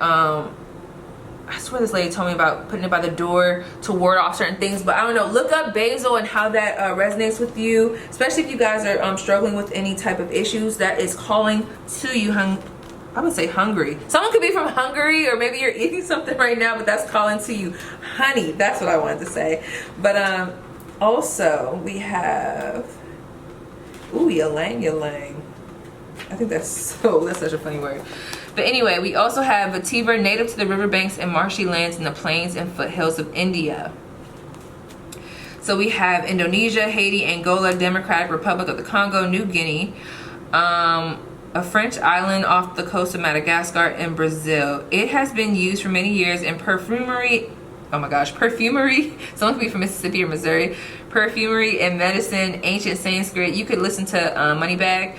I swear this lady told me about putting it by the door to ward off certain things, but I don't know. Look up basil and how that resonates with you, especially if you guys are struggling with any type of issues that is calling to you. I would say hungry. Someone could be from Hungary, or maybe you're eating something right now, but that's calling to you. Honey, that's what I wanted to say. But also we have, ooh, ylang ylang. I think that's such a funny word. But anyway, we also have VS.THE, native to the riverbanks and marshy lands in the plains and foothills of India. So we have Indonesia, Haiti, Angola, Democratic Republic of the Congo, New Guinea, a French island off the coast of Madagascar, and Brazil. It has been used for many years in perfumery. Oh my gosh, perfumery. Someone could be from Mississippi or Missouri. Perfumery and medicine, ancient Sanskrit. You could listen to Moneybag.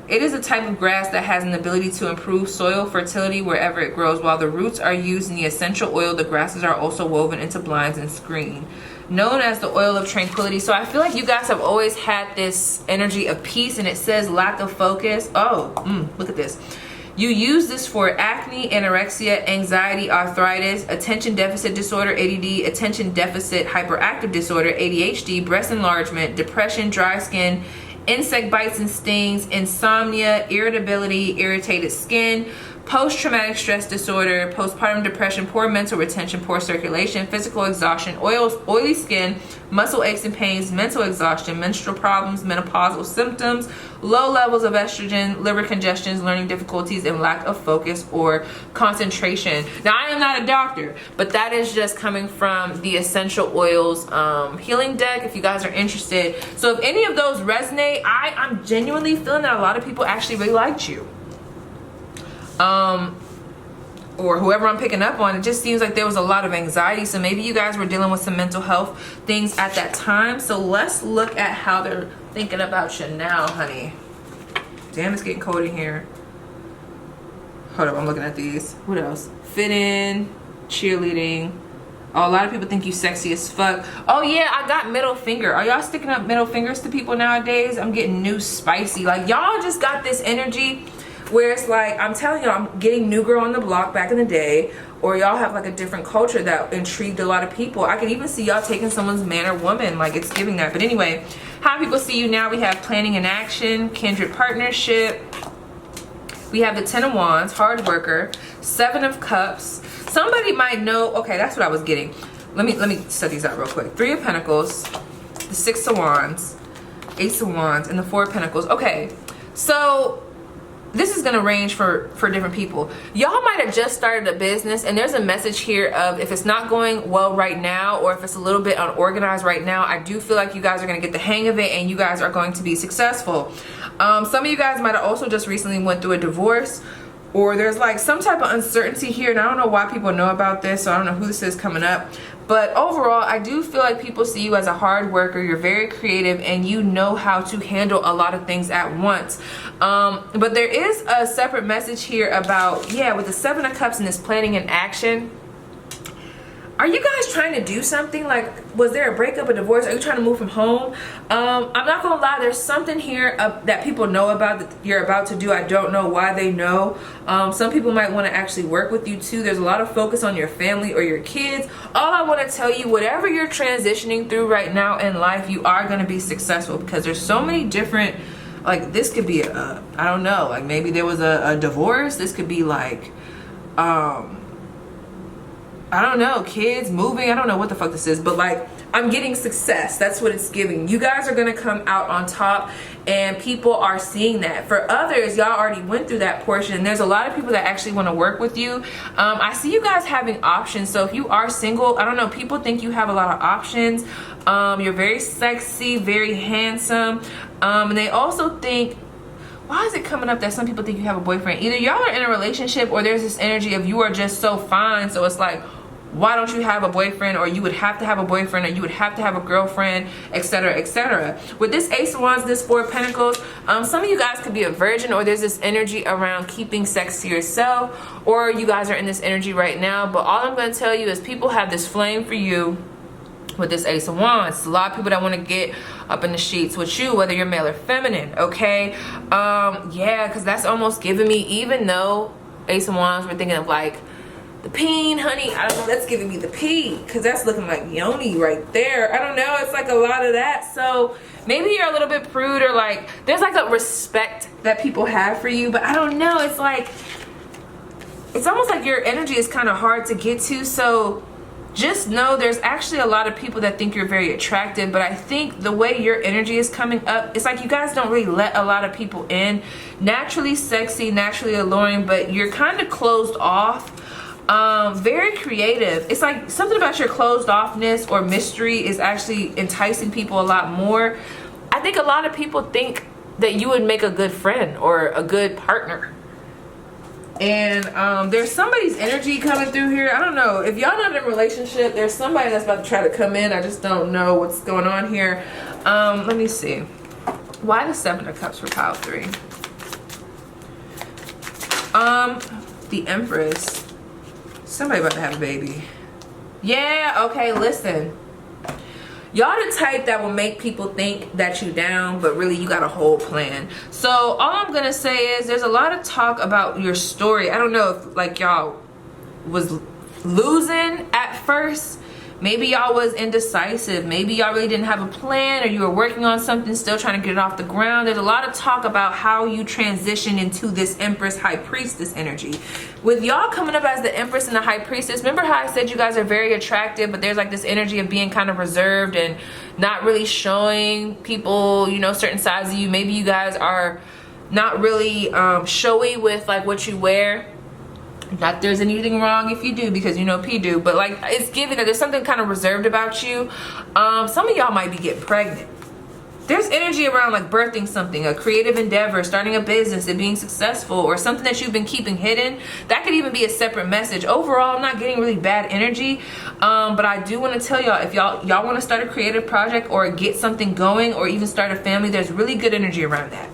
It is a type of grass that has an ability to improve soil fertility wherever it grows. While the roots are used in the essential oil, the grasses are also woven into blinds and screen. Known as the oil of tranquility. So I feel like you guys have always had this energy of peace, and it says lack of focus. Oh, look at this. You use this for acne, anorexia, anxiety, arthritis, attention deficit disorder, ADD, attention deficit hyperactive disorder, ADHD, breast enlargement, depression, dry skin, insect bites and stings, insomnia, irritability, irritated skin, post-traumatic stress disorder, postpartum depression, poor mental retention, poor circulation, physical exhaustion, oily skin, muscle aches and pains, mental exhaustion, menstrual problems, menopausal symptoms, low levels of estrogen, liver congestions, learning difficulties, and lack of focus or concentration. Now, I am not a doctor, but that is just coming from the essential oils healing deck if you guys are interested. So if any of those resonate, I'm genuinely feeling that a lot of people actually really liked you. Or whoever I'm picking up on, it just seems like there was a lot of anxiety. So maybe you guys were dealing with some mental health things at that time. So let's look at how they're thinking about you now, honey. Damn, it's getting cold in here. Hold up, I'm looking at these. What else? Fit in, cheerleading. Oh, a lot of people think you sexy as fuck. Oh yeah, I got middle finger. Are y'all sticking up middle fingers to people nowadays? I'm getting new spicy. Like, y'all just got this energy where it's like, I'm telling you, I'm getting new girl on the block back in the day, or y'all have like a different culture that intrigued a lot of people. I can even see y'all taking someone's man or woman, like it's giving that. But anyway, how people see you now, we have planning and action, kindred partnership. We have the 10 of Wands, hard worker, 7 of Cups. Somebody might know, okay, that's what I was getting. Let me set these out real quick. 3 of Pentacles, the 6 of Wands, Ace of Wands, and the 4 of Pentacles. Okay, so this is gonna range for different people. Y'all might have just started a business, and there's a message here of if it's not going well right now, or if it's a little bit unorganized right now, I do feel like you guys are gonna get the hang of it and you guys are going to be successful. Some of you guys might have also just recently went through a divorce, or there's like some type of uncertainty here, and I don't know why people know about this, so I don't know who this is coming up. But overall, I do feel like people see you as a hard worker. You're very creative and you know how to handle a lot of things at once. But there is a separate message here about, yeah, with the 7 of Cups and this planning and action. Are you guys trying to do something? Like, was there a breakup, a divorce? Are you trying to move from home? I'm not gonna lie, there's something here that people know about that you're about to do. I don't know why they know. Some people might want to actually work with you too. There's a lot of focus on your family or your kids. All I want to tell you, whatever you're transitioning through right now in life, you are going to be successful, because there's so many different, like, this could be I don't know, like maybe there was a divorce. This could be like I don't know, kids, moving, I don't know what the fuck this is, but like, I'm getting success. That's what it's giving. You guys are gonna come out on top, and people are seeing that. For others, y'all already went through that portion, and there's a lot of people that actually want to work with you. I see you guys having options. So if you are single, I don't know, people think you have a lot of options. You're very sexy, very handsome, and they also think, why is it coming up that some people think you have a boyfriend? Either y'all are in a relationship, or there's this energy of you are just so fine, so it's like, why don't you have a boyfriend, or you would have to have a boyfriend, or you would have to have a girlfriend, etc., etc. With this Ace of Wands, this 4 of Pentacles, some of you guys could be a virgin, or there's this energy around keeping sex to yourself, or you guys are in this energy right now. But all I'm going to tell you is people have this flame for you with this Ace of Wands. It's a lot of people that want to get up in the sheets with you, whether you're male or feminine, okay? Yeah, because that's almost giving me, even though Ace of Wands, we're thinking of like the peen, honey, I don't know, that's giving me the pee, because that's looking like yoni right there. I don't know, it's like a lot of that. So maybe you're a little bit prude, or like there's like a respect that people have for you, but I don't know, it's like, it's almost like your energy is kind of hard to get to. So just know there's actually a lot of people that think you're very attractive, but I think the way your energy is coming up, it's like you guys don't really let a lot of people in. Naturally sexy, naturally alluring, but you're kind of closed off. Very creative. It's like something about your closed offness or mystery is actually enticing people a lot more. I think a lot of people think that you would make a good friend or a good partner. And there's somebody's energy coming through here. I don't know. If y'all not in a relationship, there's somebody that's about to try to come in. I just don't know what's going on here. Let me see. Why the 7 of Cups for pile 3? The Empress. Somebody about to have a baby. Yeah, okay, listen. Y'all the type that will make people think that you down, but really you got a whole plan. So all I'm gonna say is there's a lot of talk about your story. I don't know if like y'all was losing at first, Maybe y'all was indecisive. Maybe y'all really didn't have a plan, or you were working on something, still trying to get it off the ground. There's a lot of talk about how you transition into this Empress High Priestess energy. With y'all coming up as the Empress and the High Priestess, remember how I said you guys are very attractive, but there's like this energy of being kind of reserved and not really showing people, you know, certain sides of you. Maybe you guys are not really showy with like what you wear. Not there's anything wrong if you do, because you know P do, but like it's giving that there's something kind of reserved about you. Some of y'all might be getting pregnant. There's energy around like birthing something, a creative endeavor, starting a business and being successful, or something that you've been keeping hidden. That could even be a separate message. Overall, I'm not getting really bad energy, but I do want to tell y'all, if y'all want to start a creative project or get something going, or even start a family, there's really good energy around that.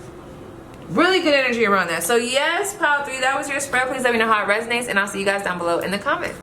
Really good energy around that. So yes, Pile 3, that was your spread. Please let me know how it resonates, and I'll see you guys down below in the comments.